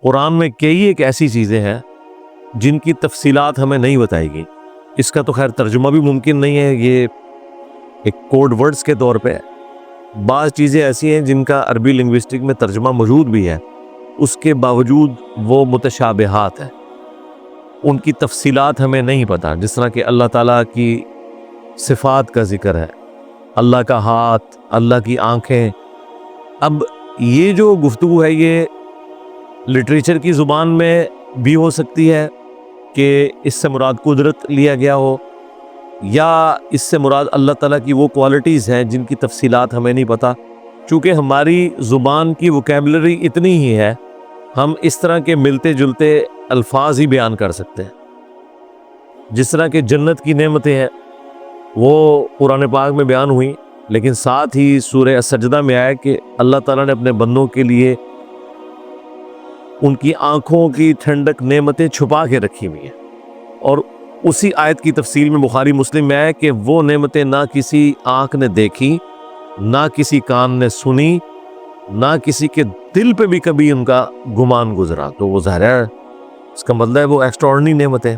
قرآن میں کئی ایک ایسی چیزیں ہیں جن کی تفصیلات ہمیں نہیں بتائی گئی. اس کا تو خیر ترجمہ بھی ممکن نہیں ہے، یہ ایک کوڈ ورڈز کے طور پہ. بعض چیزیں ایسی ہیں جن کا عربی لنگوسٹک میں ترجمہ موجود بھی ہے، اس کے باوجود وہ متشابہات ہیں، ان کی تفصیلات ہمیں نہیں پتہ. جس طرح کہ اللہ تعالیٰ کی صفات کا ذکر ہے، اللہ کا ہاتھ، اللہ کی آنکھیں. اب یہ جو گفتگو ہے یہ لٹریچر کی زبان میں بھی ہو سکتی ہے کہ اس سے مراد قدرت لیا گیا ہو، یا اس سے مراد اللہ تعالیٰ کی وہ کوالٹیز ہیں جن کی تفصیلات ہمیں نہیں پتہ. چونکہ ہماری زبان کی ووکیبلری اتنی ہی ہے، ہم اس طرح کے ملتے جلتے الفاظ ہی بیان کر سکتے ہیں. جس طرح کہ جنت کی نعمتیں ہیں وہ قرآن پاک میں بیان ہوئی، لیکن ساتھ ہی سورہ السجدہ میں آیا کہ اللہ تعالیٰ نے اپنے بندوں کے لیے ان کی آنکھوں کی ٹھنڈک نعمتیں چھپا کے رکھی ہوئی ہیں. اور اسی آیت کی تفصیل میں بخاری مسلم میں ہے کہ وہ نعمتیں نہ کسی آنکھ نے دیکھی، نہ کسی کان نے سنی، نہ کسی کے دل پہ بھی کبھی ان کا گمان گزرا. تو وہ ظاہر ہے اس کا مطلب ہے وہ ایکسٹراڈنری نعمتیں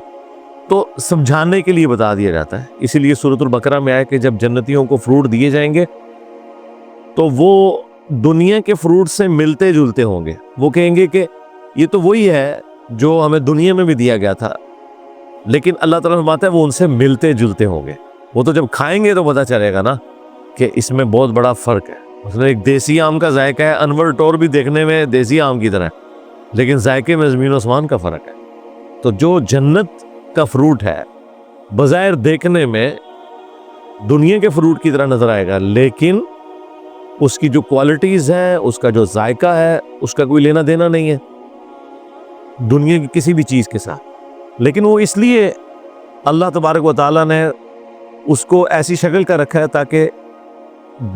تو سمجھانے کے لیے بتا دیا جاتا ہے. اسی لیے سورۃ البقرہ میں آیا کہ جب جنتیوں کو فروٹ دیے جائیں گے تو وہ دنیا کے فروٹ سے ملتے جلتے ہوں گے. وہ کہیں گے کہ یہ تو وہی ہے جو ہمیں دنیا میں بھی دیا گیا تھا، لیکن اللہ تعالیٰ فرماتا ہے وہ ان سے ملتے جلتے ہوں گے. وہ تو جب کھائیں گے تو پتہ چلے گا نا کہ اس میں بہت بڑا فرق ہے. مثلا ایک دیسی آم کا ذائقہ ہے، انور ٹور بھی دیکھنے میں دیسی آم کی طرح ہے، لیکن ذائقے میں زمین و آسمان کا فرق ہے. تو جو جنت کا فروٹ ہے بظاہر دیکھنے میں دنیا کے فروٹ کی طرح نظر آئے گا، لیکن اس کی جو کوالٹیز ہیں، اس کا جو ذائقہ ہے، اس کا کوئی لینا دینا نہیں ہے دنیا کی کسی بھی چیز کے ساتھ. لیکن وہ اس لیے اللہ تبارک و تعالیٰ نے اس کو ایسی شکل کا رکھا ہے تاکہ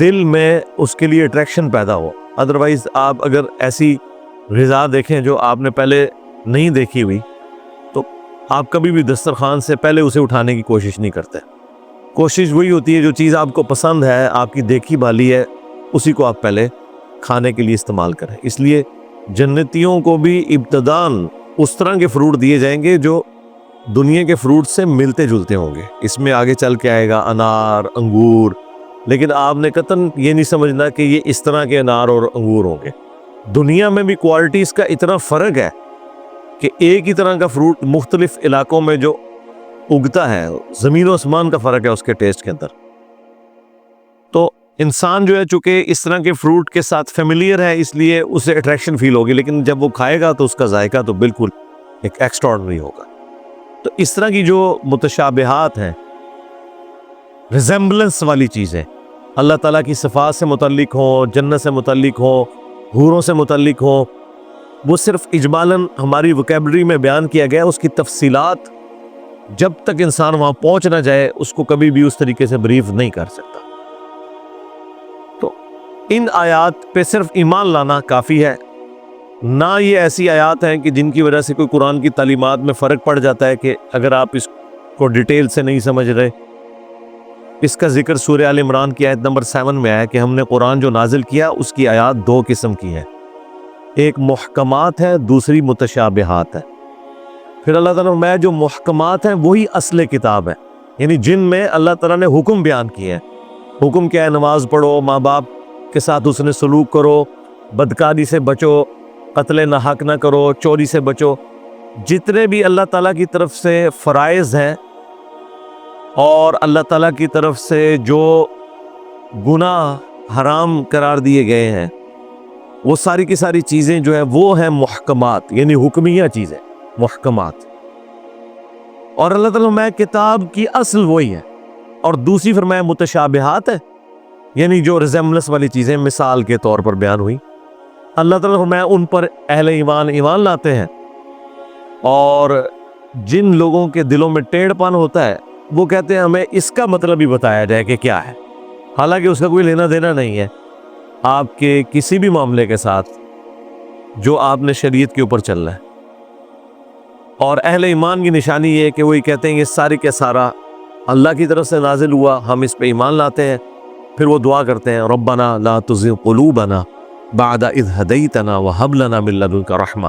دل میں اس کے لیے اٹریکشن پیدا ہو. ادروائز آپ اگر ایسی غذا دیکھیں جو آپ نے پہلے نہیں دیکھی ہوئی تو آپ کبھی بھی دسترخوان سے پہلے اسے اٹھانے کی کوشش نہیں کرتے. کوشش وہی ہوتی ہے جو چیز آپ کو پسند ہے، آپ کی دیکھی بھالی ہے، اسی کو آپ پہلے کھانے کے لیے استعمال کریں. اس لیے جنتیوں کو بھی ابتداً اس طرح کے فروٹ دیے جائیں گے جو دنیا کے فروٹ سے ملتے جلتے ہوں گے. اس میں آگے چل کے آئے گا انار، انگور، لیکن آپ نے قطعاً یہ نہیں سمجھنا کہ یہ اس طرح کے انار اور انگور ہوں گے. دنیا میں بھی کوالٹیز کا اتنا فرق ہے کہ ایک ہی طرح کا فروٹ مختلف علاقوں میں جو اگتا ہے، زمین و آسمان کا فرق ہے اس کے ٹیسٹ کے اندر. تو انسان جو ہے چونکہ اس طرح کے فروٹ کے ساتھ فیملیئر ہے، اس لیے اسے اٹریکشن فیل ہوگی، لیکن جب وہ کھائے گا تو اس کا ذائقہ تو بالکل ایک ایکسٹراڈنری ہوگا. تو اس طرح کی جو متشابہات ہیں، ریزمبلنس والی چیزیں اللہ تعالیٰ کی صفات سے متعلق ہوں، جنت سے متعلق ہوں، حوروں سے متعلق ہوں، وہ صرف اجمالاً ہماری ووکیبلری میں بیان کیا گیا. اس کی تفصیلات جب تک انسان وہاں پہنچ نہ جائے اس کو کبھی بھی اس طریقے سے بریف نہیں کر سکتا. تو ان آیات پہ صرف ایمان لانا کافی ہے. نہ یہ ایسی آیات ہیں کہ جن کی وجہ سے کوئی قرآن کی تعلیمات میں فرق پڑ جاتا ہے کہ اگر آپ اس کو ڈیٹیل سے نہیں سمجھ رہے. اس کا ذکر سورہ آل عمران کی آیت نمبر 7 میں آیا کہ ہم نے قرآن جو نازل کیا اس کی آیات 2 قسم کی ہیں، ایک محکمات ہے، دوسری متشابہات ہے. پھر اللہ تعالیٰ میں جو محکمات ہیں وہی اصل کتاب ہے، یعنی جن میں اللہ تعالیٰ نے حکم بیان کیے ہیں. حکم کیا ہے؟ نماز پڑھو، ماں باپ کے ساتھ حسن سلوک کرو، بدکاری سے بچو، قتل نہ حق نہ کرو، چوری سے بچو. جتنے بھی اللہ تعالیٰ کی طرف سے فرائض ہیں اور اللہ تعالیٰ کی طرف سے جو گناہ حرام قرار دیے گئے ہیں، وہ ساری کی ساری چیزیں جو ہیں وہ ہیں محکمات، یعنی حکمیہ چیزیں محکمات. اور اللہ تعالیٰ میں کتاب کی اصل وہی ہے. اور دوسری فرمایا متشابہات ہے، یعنی جو ریزمبلنس والی چیزیں مثال کے طور پر بیان ہوئی. اللہ تعالیٰ فرمایا ان پر اہل ایمان لاتے ہیں، اور جن لوگوں کے دلوں میں ٹیڑھ پن ہوتا ہے وہ کہتے ہیں ہمیں اس کا مطلب ہی بتایا جائے کہ کیا ہے، حالانکہ اس کا کوئی لینا دینا نہیں ہے آپ کے کسی بھی معاملے کے ساتھ جو آپ نے شریعت کے اوپر چلنا ہے. اور اہل ایمان کی نشانی یہ ہے کہ وہی کہتے ہیں یہ ساری کے سارا اللہ کی طرف سے نازل ہوا، ہم اس پہ ایمان لاتے ہیں. پھر وہ دعا کرتے ہیں ربنا لا تزغ قلوبنا بعد اذ ہدیتنا وہب لنا من لدنک رحمہ،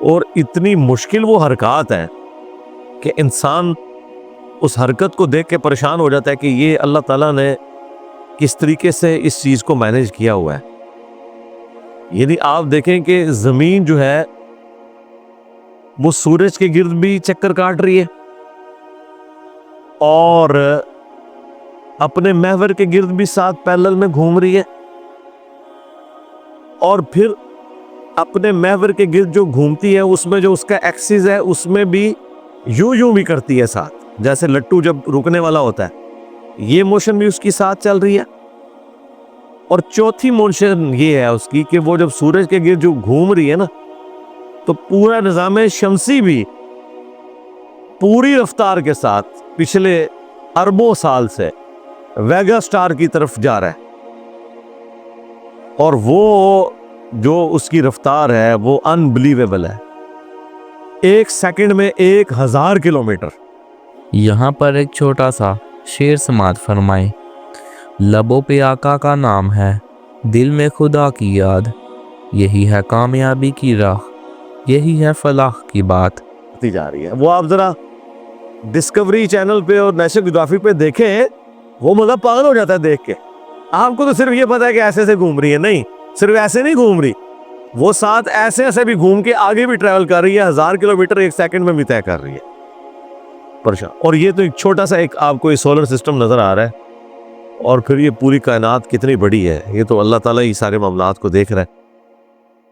اور اتنی مشکل وہ حرکات ہیں کہ انسان اس حرکت کو دیکھ کے پریشان ہو جاتا ہے کہ یہ اللہ تعالیٰ نے کس طریقے سے اس چیز کو مینیج کیا ہوا ہے. یعنی آپ دیکھیں کہ زمین جو ہے وہ سورج کے گرد بھی چکر کاٹ رہی ہے اور اپنے محور کے گرد بھی ساتھ پیرلل میں گھوم رہی ہے, اور پھر اپنے محور کے گرد جو گھومتی ہے اس میں جو اس کا ایکسس ہے اس میں بھی یوں بھی کرتی ہے ساتھ, جیسے لٹو جب رکنے والا ہوتا ہے یہ موشن بھی اس کی ساتھ چل رہی ہے. اور چوتھی موشن یہ ہے اس کی کہ وہ جب سورج کے گرد جو گھوم رہی ہے نا تو پورا نظام شمسی بھی پوری رفتار کے ساتھ پچھلے اربوں سال سے ویگا سٹار کی طرف جا رہا ہے, اور وہ جو اس کی رفتار ہے وہ انبلیویبل ہے, 1 سیکنڈ میں 1000 کلومیٹر. یہاں پر ایک چھوٹا سا شعر سماعت فرمائیں. لبوں پہ آقا کا نام ہے, دل میں خدا کی یاد, یہی ہے کامیابی کی راہ, یہی ہے فلاح کی بات. جا رہی ہے وہ آپ ذرا ڈسکوری چینل پہ اور نیشنل جیوگرافی پہ دیکھیں, وہ مطلب پاگل ہو جاتا ہے دیکھ کے. آپ کو تو صرف یہ پتا ہے کہ ایسے سے گھوم رہی ہے, نہیں صرف ایسے نہیں گھوم رہی, وہ ساتھ ایسے بھی گھوم کے آگے بھی ٹریول کر رہی ہے, 1000 کلومیٹر 1 سیکنڈ میں بھی طے کر رہی ہے. پریشان. اور یہ تو ایک چھوٹا سا ایک آپ کو یہ سولر سسٹم نظر آ رہا ہے, اور پھر یہ پوری کائنات کتنی بڑی ہے, یہ تو اللہ تعالیٰ ہی سارے معاملات کو دیکھ رہا ہے.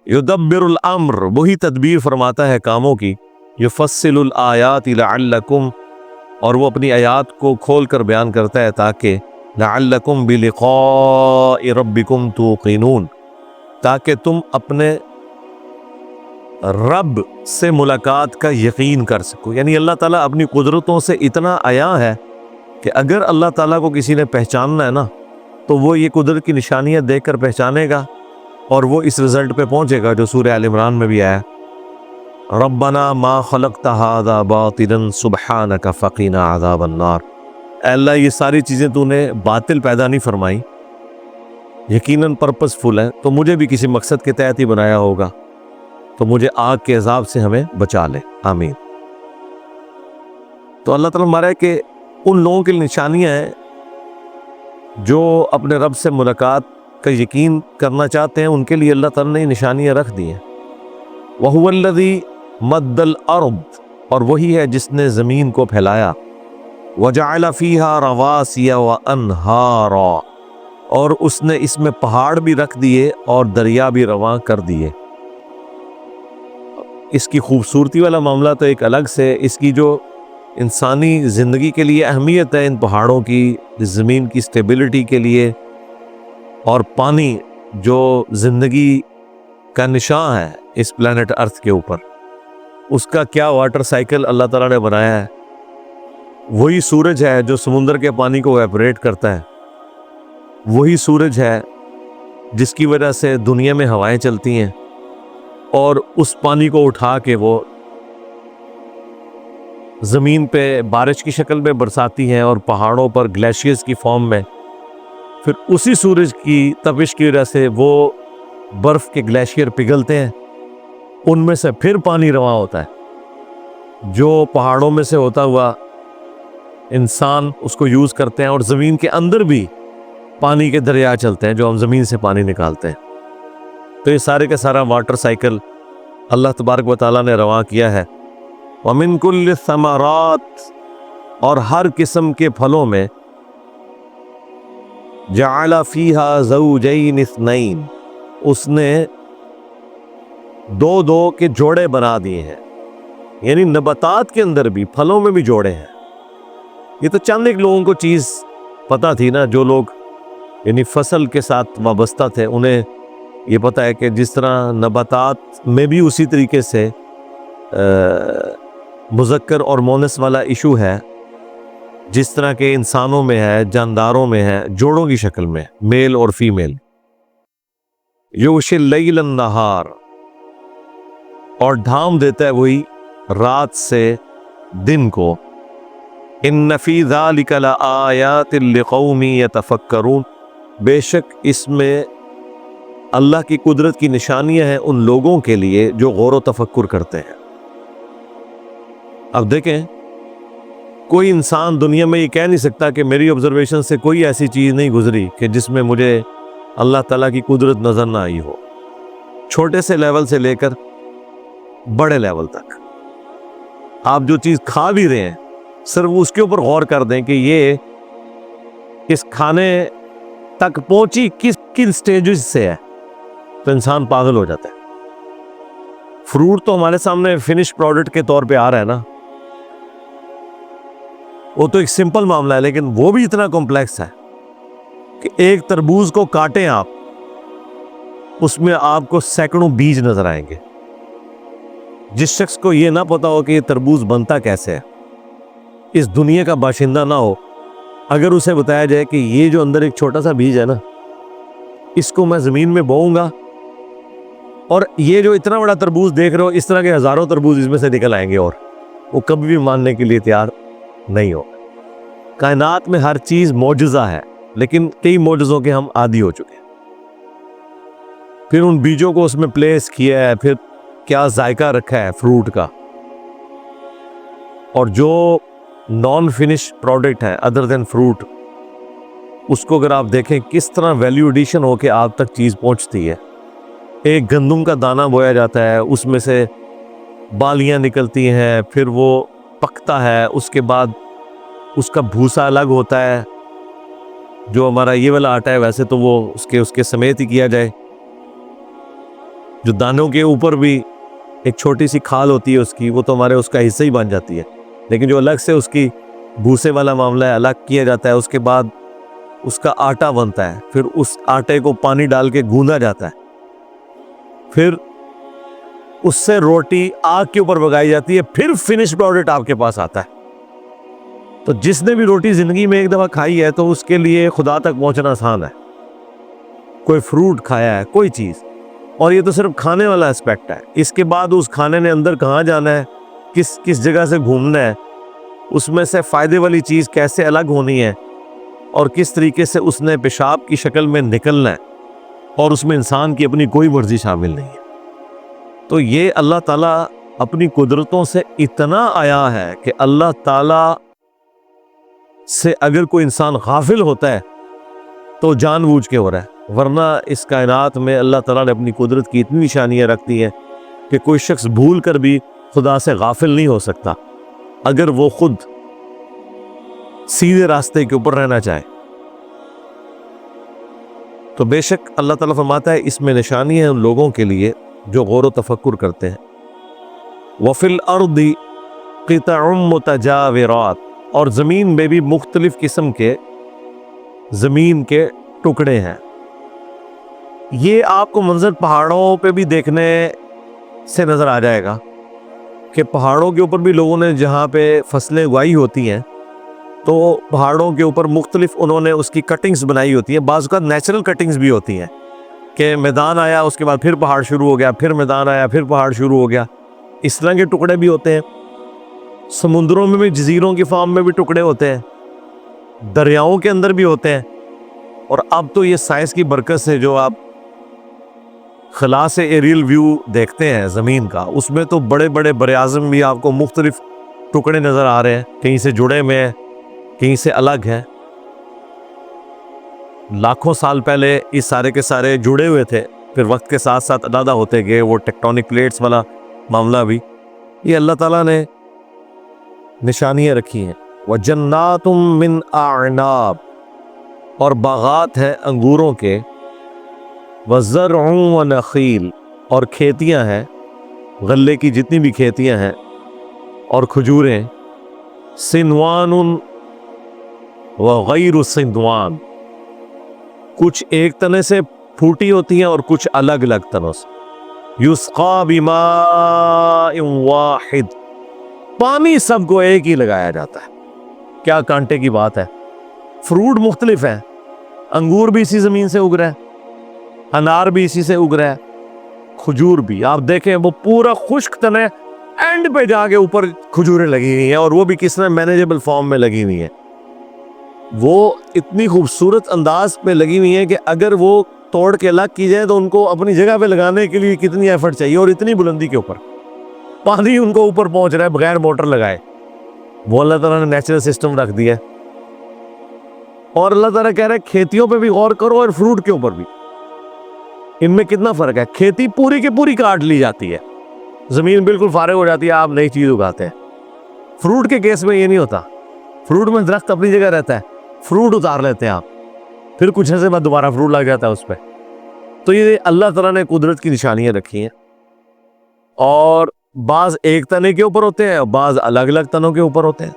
یدبر الامر, وہی تدبیر فرماتا ہے کاموں کی. یفصل الآیات لعلکم, اور وہ اپنی آیات کو کھول کر بیان کرتا ہے تاکہ لعلکم بلقاء ربکم توقنون, تاکہ تم اپنے رب سے ملاقات کا یقین کر سکو. یعنی اللہ تعالیٰ اپنی قدرتوں سے اتنا عیاں ہے کہ اگر اللہ تعالیٰ کو کسی نے پہچاننا ہے نا تو وہ یہ قدرت کی نشانیاں دیکھ کر پہچانے گا, اور وہ اس رزلٹ پہ پہنچے گا جو سورہ آل عمران میں بھی آیا, ربنا ما خلقت ھذا باطلا سبحانک فقنا عذاب النار. اے اللہ یہ ساری چیزیں تو نے باطل پیدا نہیں فرمائی, یقیناً پرپس فل ہے, تو مجھے بھی کسی مقصد کے تحت ہی بنایا ہوگا, تو مجھے آگ کے عذاب سے ہمیں بچا لے, آمین. تو اللہ تعالیٰ ہمارا ہے کہ ان لوگوں کی نشانیاں ہیں جو اپنے رب سے ملاقات کا یقین کرنا چاہتے ہیں, ان کے لیے اللہ تعالیٰ نے نشانیاں رکھ دی ہیں. وَهُوَ الَّذِي مَدَّ الْأَرْضِ, اور وہی ہے جس نے زمین کو پھیلایا. وَجَعَلَ فِيهَا رَوَاسِيَ وَأَنْهَارًا, اور اس نے اس میں پہاڑ بھی رکھ دیے اور دریا بھی رواں کر دیے. اس کی خوبصورتی والا معاملہ تو ایک الگ سے, اس کی جو انسانی زندگی کے لیے اہمیت ہے, ان پہاڑوں کی, زمین کی سٹیبلٹی کے لیے, اور پانی جو زندگی کا نشان ہے اس پلانٹ ارتھ کے اوپر, اس کا کیا واٹر سائیکل اللہ تعالیٰ نے بنایا ہے. وہی سورج ہے جو سمندر کے پانی کو ایپریٹ کرتا ہے, وہی سورج ہے جس کی وجہ سے دنیا میں ہوائیں چلتی ہیں, اور اس پانی کو اٹھا کے وہ زمین پہ بارش کی شکل میں برساتی ہیں, اور پہاڑوں پر گلیشیئرز کی فارم میں, پھر اسی سورج کی تپش کی وجہ سے وہ برف کے گلیشیئر پگھلتے ہیں, ان میں سے پھر پانی رواں ہوتا ہے جو پہاڑوں میں سے ہوتا ہوا انسان اس کو یوز کرتے ہیں, اور زمین کے اندر بھی پانی کے دریا چلتے ہیں جو ہم زمین سے پانی نکالتے ہیں. تو یہ سارے کا سارا واٹر سائیکل اللہ تبارک و تعالیٰ نے رواں کیا ہے. وَمِن كُلِّ الثَّمَرَاتِ, اور ہر قسم کے پھلوں میں, جَعَلَ فِيهَا زَوْجَيْنِ اثْنَيْنِ, اس نے 2 کے جوڑے بنا دیے ہیں. یعنی نباتات کے اندر بھی, پھلوں میں بھی جوڑے ہیں. یہ تو چند ایک لوگوں کو چیز پتہ تھی نا, جو لوگ یعنی فصل کے ساتھ وابستہ تھے, انہیں یہ پتہ ہے کہ جس طرح نباتات میں بھی اسی طریقے سے مذکر اور مونس والا ایشو ہے, جس طرح کے انسانوں میں ہے, جانداروں میں ہے, جوڑوں کی شکل میں, میل اور فیمیل. یغشی اللیل النہار, اور ڈھانپ دیتا ہے وہی رات سے دن کو. ان فی ذلک لآیات لقوم یتفکرون, بے شک اس میں اللہ کی قدرت کی نشانیاں ہیں ان لوگوں کے لیے جو غور و تفکر کرتے ہیں۔ اب دیکھیں، کوئی انسان دنیا میں یہ کہہ نہیں سکتا کہ میری آبزرویشن سے کوئی ایسی چیز نہیں گزری کہ جس میں مجھے اللہ تعالیٰ کی قدرت نظر نہ آئی ہو، چھوٹے سے لیول سے لے کر بڑے لیول تک۔ آپ جو چیز کھا بھی رہے ہیں صرف اس کے اوپر غور کر دیں کہ یہ اس کھانے تک پہنچی کن سٹیجز سے ہے، تو انسان پاگل ہو جاتا ہے۔ فروٹ تو ہمارے سامنے فنش پروڈکٹ کے طور پہ آ رہا ہے نا، وہ تو ایک سمپل معاملہ ہے، لیکن وہ بھی اتنا کمپلیکس ہے کہ ایک تربوز کو کاٹیں آپ، اس میں آپ کو سینکڑوں بیج نظر آئیں گے۔ جس شخص کو یہ نہ پتا ہو کہ یہ تربوز بنتا کیسے ہے، اس دنیا کا باشندہ نہ ہو، اگر اسے بتایا جائے کہ یہ جو اندر ایک چھوٹا سا بیج ہے نا، اس کو میں زمین میں بوؤں گا اور یہ جو اتنا بڑا تربوز دیکھ رہے ہو، اس طرح کے ہزاروں تربوز اس میں سے نکل آئیں گے، اور وہ کبھی بھی ماننے کے لیے تیار نہیں ہو۔ کائنات میں ہر چیز معجزہ ہے، لیکن کئی معجزوں کے ہم عادی ہو چکے ہیں۔ پھر ان بیجوں کو اس میں پلیس کیا ہے، پھر کیا ذائقہ رکھا ہے فروٹ کا، اور جو نان فنش پروڈکٹ ہے ادر دین فروٹ، اس کو اگر آپ دیکھیں کس طرح ویلیو ایڈیشن ہو کے آپ تک چیز پہنچتی ہے۔ ایک گندم کا دانہ بویا جاتا ہے، اس میں سے بالیاں نکلتی ہیں، پھر وہ پکتا ہے، اس کے بعد اس کا بھوسا الگ ہوتا ہے، جو ہمارا یہ والا آٹا ہے ویسے تو وہ اس کے سمیت ہی کیا جائے، جو دانوں کے اوپر بھی ایک چھوٹی سی کھال ہوتی ہے اس کی، وہ تو ہمارے اس کا حصہ ہی بن جاتی ہے، لیکن جو الگ سے اس کی بھوسے والا معاملہ ہے الگ کیا جاتا ہے، اس کے بعد اس کا آٹا بنتا ہے، پھر اس آٹے کو پانی ڈال کے گوندا جاتا ہے، پھر اس سے روٹی آگ کے اوپر پکائی جاتی ہے، پھر فنش پروڈکٹ آپ کے پاس آتا ہے۔ تو جس نے بھی روٹی زندگی میں ایک دفعہ کھائی ہے تو اس کے لیے خدا تک پہنچنا آسان ہے۔ کوئی فروٹ کھایا ہے، کوئی چیز، اور یہ تو صرف کھانے والا اسپیکٹ ہے، اس کے بعد اس کھانے نے اندر کہاں جانا ہے، کس جگہ سے گھومنا ہے، اس میں سے فائدے والی چیز کیسے الگ ہونی ہے، اور کس طریقے سے اس نے پیشاب کی شکل میں نکلنا ہے، اور اس میں انسان کی اپنی کوئی مرضی شامل نہیں ہے۔ تو یہ اللہ تعالیٰ اپنی قدرتوں سے اتنا آیا ہے کہ اللہ تعالیٰ سے اگر کوئی انسان غافل ہوتا ہے تو جان بوجھ کے ہو رہا ہے، ورنہ اس کائنات میں اللہ تعالیٰ نے اپنی قدرت کی اتنی نشانیاں رکھ دی ہیں کہ کوئی شخص بھول کر بھی خدا سے غافل نہیں ہو سکتا اگر وہ خود سیدھے راستے کے اوپر رہنا چاہے۔ تو بے شک اللہ تعالیٰ فرماتا ہے اس میں نشانی ہے ان لوگوں کے لیے جو غور و تفکر کرتے ہیں۔ وَفِي الْأَرْضِ قِطَعٌ مُتَجَاوِرَاتٌ، اور زمین میں بھی مختلف قسم کے زمین کے ٹکڑے ہیں۔ یہ آپ کو منظر پہاڑوں پہ بھی دیکھنے سے نظر آ جائے گا کہ پہاڑوں کے اوپر بھی لوگوں نے جہاں پہ فصلیں اگائی ہوتی ہیں تو پہاڑوں کے اوپر مختلف انہوں نے اس کی کٹنگز بنائی ہوتی ہیں، بعض اوقات نیچرل کٹنگز بھی ہوتی ہیں کہ میدان آیا اس کے بعد پھر پہاڑ شروع ہو گیا، پھر میدان آیا پھر پہاڑ شروع ہو گیا، اس طرح کے ٹکڑے بھی ہوتے ہیں۔ سمندروں میں بھی جزیروں کی فارم میں بھی ٹکڑے ہوتے ہیں، دریاؤں کے اندر بھی ہوتے ہیں، اور اب تو یہ سائنس کی برکت سے جو آپ خلا سے ایریل ویو دیکھتے ہیں زمین کا، اس میں تو بڑے بڑے براعظم بھی آپ کو مختلف ٹکڑے نظر آ رہے ہیں، کہیں سے جڑے ہوئے ہیں کہیں سے الگ ہیں۔ لاکھوں سال پہلے اس سارے کے سارے جڑے ہوئے تھے، پھر وقت کے ساتھ ساتھ علیحدہ ہوتے گئے، وہ ٹیکٹونک پلیٹس والا معاملہ بھی یہ اللہ تعالیٰ نے نشانیاں رکھی ہیں۔ وَجَنَّاتٌ مِّنْ أَعْنَابٍ، اور باغات ہیں انگوروں کے، وَزَرْعٌ وَنَخِيلٌ، اور کھیتیاں ہیں، غلے کی جتنی بھی کھیتیاں ہیں اور کھجوریں، سنوان وغیر سنوان، کچھ ایک تنے سے پھوٹی ہوتی ہیں اور کچھ الگ الگ تنوں سے۔ یسقا بماء واحد، پانی سب کو ایک ہی لگایا جاتا ہے۔ کیا کانٹے کی بات ہے۔ فروٹ مختلف ہیں، انگور بھی اسی زمین سے اگ رہا ہے، انار بھی اسی سے اگ رہا ہے، کھجور بھی آپ دیکھیں وہ پورا خشک تنے اینڈ پہ جا کے اوپر کھجوریں لگی ہوئی ہیں، اور وہ بھی کس طرح مینیجبل فارم میں لگی ہوئی ہیں، وہ اتنی خوبصورت انداز پہ لگی ہوئی ہیں کہ اگر وہ توڑ کے الگ کی جائے تو ان کو اپنی جگہ پہ لگانے کے لیے کتنی ایفرٹ چاہیے، اور اتنی بلندی کے اوپر پانی ان کو اوپر پہنچ رہا ہے بغیر موٹر لگائے. وہ اللہ تعالیٰ نے نیچرل سسٹم رکھ دیا ہے. اور اللہ تعالیٰ کہہ رہا ہے کھیتیوں پہ بھی غور کرو اور فروٹ کے اوپر بھی. ان میں کتنا فرق ہے. کھیتی پوری کی پوری کاٹ لی جاتی ہے، زمین بالکل فارغ ہو جاتی ہے، آپ نئی چیز اگاتے ہیں. فروٹ کے کیس میں یہ نہیں ہوتا. فروٹ میں درخت اپنی جگہ رہتا ہے، فروٹ اتار لیتے ہیں آپ، پھر کچھ عرصے بعد دوبارہ فروٹ لگ جاتا ہے اس پہ. تو یہ اللہ تعالیٰ نے قدرت کی نشانیاں رکھی ہیں، اور بعض ایک تنے کے اوپر ہوتے ہیں اور بعض الگ الگ تنوں کے اوپر ہوتے ہیں.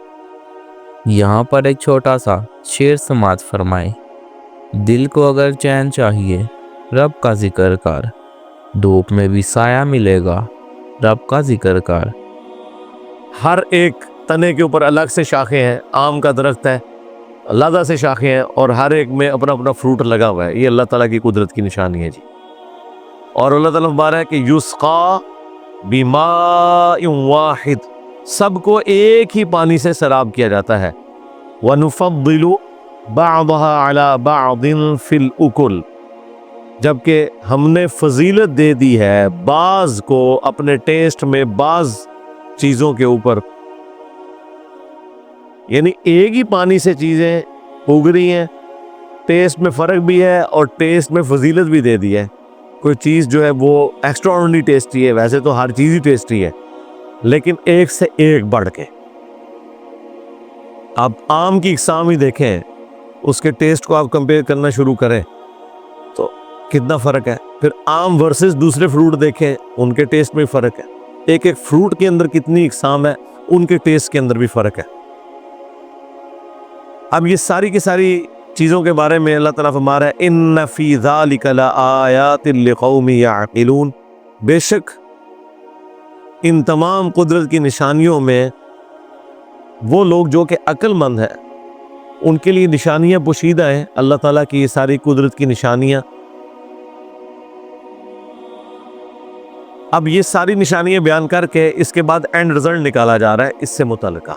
یہاں پر ایک چھوٹا سا شعر سماعت فرمائے. دل کو اگر چین چاہیے رب کا ذکر کر، دھوپ میں بھی سایہ ملے گا رب کا ذکر کر. ہر ایک تنے کے اوپر الگ سے شاخیں ہیں. آم کا درخت ہے، علیحدہ سے شاخیں ہیں، اور ہر ایک میں اپنا اپنا فروٹ لگا ہوا ہے. یہ اللہ تعالیٰ کی قدرت کی نشانی ہے جی. اور اللہ تعالیٰ فرما رہا ہے کہ یسقا بماء واحد، سب کو ایک ہی پانی سے سراب کیا جاتا ہے. وَنُفَضِّلُ بَعْضَهَا عَلَى بَعْضٍ فِي الْأُكُلِ، جبکہ ہم نے فضیلت دے دی ہے بعض کو اپنے ٹیسٹ میں بعض چیزوں کے اوپر. یعنی ایک ہی پانی سے چیزیں اگ رہی ہیں، ٹیسٹ میں فرق بھی ہے اور ٹیسٹ میں فضیلت بھی دے دی ہے. کوئی چیز جو ہے وہ ایکسٹرا آرڈنری ٹیسٹی ہے، ویسے تو ہر چیز ہی ٹیسٹی ہے، لیکن ایک سے ایک بڑھ کے. آپ آم کی اقسام ہی دیکھیں، اس کے ٹیسٹ کو آپ کمپیئر کرنا شروع کریں تو کتنا فرق ہے. پھر آم ورسز دوسرے فروٹ دیکھیں، ان کے ٹیسٹ میں فرق ہے. ایک ایک فروٹ کے اندر کتنی اقسام ہے، ان کے ٹیسٹ کے اندر بھی فرق ہے. اب یہ ساری کی ساری چیزوں کے بارے میں اللہ تعالیٰ فرما رہا ہے ان فی ذالک لآیات لقوم یعقلون، بے شک ان تمام قدرت کی نشانیوں میں وہ لوگ جو کہ عقل مند ہیں ان کے لیے نشانیاں پوشیدہ ہیں. اللہ تعالیٰ کی یہ ساری قدرت کی نشانیاں. اب یہ ساری نشانیاں بیان کر کے اس کے بعد اینڈ رزلٹ نکالا جا رہا ہے اس سے متعلقہ،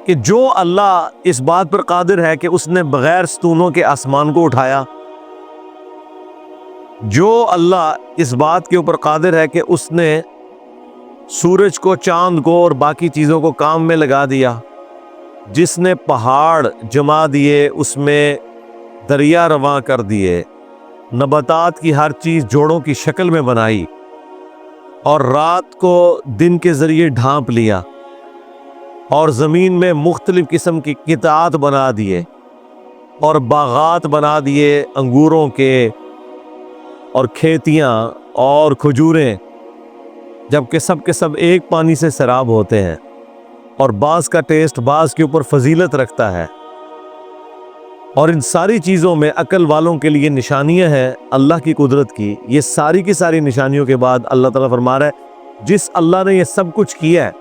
کہ جو اللہ اس بات پر قادر ہے کہ اس نے بغیر ستونوں کے آسمان کو اٹھایا، جو اللہ اس بات کے اوپر قادر ہے کہ اس نے سورج کو، چاند کو اور باقی چیزوں کو کام میں لگا دیا، جس نے پہاڑ جما دیے، اس میں دریا رواں کر دیے، نباتات کی ہر چیز جوڑوں کی شکل میں بنائی، اور رات کو دن کے ذریعے ڈھانپ لیا، اور زمین میں مختلف قسم کی قطعات بنا دیے، اور باغات بنا دیے انگوروں کے، اور کھیتیاں اور کھجوریں، جبکہ سب کے سب ایک پانی سے سراب ہوتے ہیں، اور بعض کا ٹیسٹ بعض کے اوپر فضیلت رکھتا ہے. اور ان ساری چیزوں میں عقل والوں کے لیے نشانیاں ہیں اللہ کی قدرت کی. یہ ساری کی ساری نشانیوں کے بعد اللہ تعالیٰ فرما رہا ہے جس اللہ نے یہ سب کچھ کیا ہے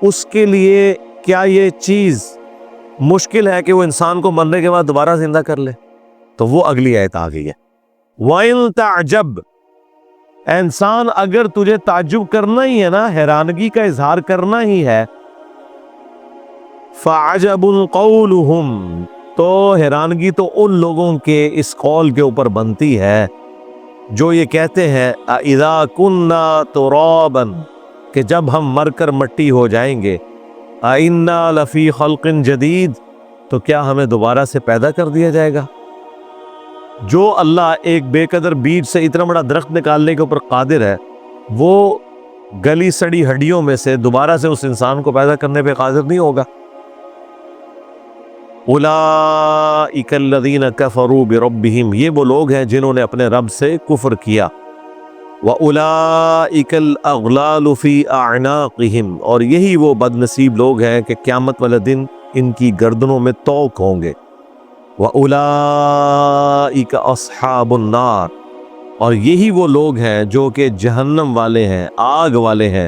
اس کے لیے کیا یہ چیز مشکل ہے کہ وہ انسان کو مرنے کے بعد دوبارہ زندہ کر لے؟ تو وہ اگلی آیت آ گئی ہے. وَإِن تَعْجَبْ، اے انسان اگر تجھے تعجب کرنا ہی ہے نا، حیرانگی کا اظہار کرنا ہی ہے، فَعَجَبٌ قَوْلُهُمْ، تو حیرانگی تو ان لوگوں کے اس قول کے اوپر بنتی ہے جو یہ کہتے ہیں اِذَا كُنَّا تُرَابًا، کہ جب ہم مر کر مٹی ہو جائیں گے، اِنَّا لَفِي خَلْقٍ جَدِيدٍ، تو کیا ہمیں دوبارہ سے پیدا کر دیا جائے گا؟ جو اللہ ایک بے قدر بیج سے اتنا بڑا درخت نکالنے کے اوپر قادر ہے، وہ گلی سڑی ہڈیوں میں سے دوبارہ سے اس انسان کو پیدا کرنے پہ قادر نہیں ہوگا؟ اولئک الذین کفروا بربہم، یہ وہ لوگ ہیں جنہوں نے اپنے رب سے کفر کیا. وَأُولَئِكَ الْأَغْلَالُ فِي أَعْنَاقِهِمْ، اور یہی وہ بد نصیب لوگ ہیں کہ قیامت والے دن ان کی گردنوں میں طوق ہوں گے. وَأُولَئِكَ أَصْحَابُ النَّارِ، اور یہی وہ لوگ ہیں جو کہ جہنم والے ہیں، آگ والے ہیں.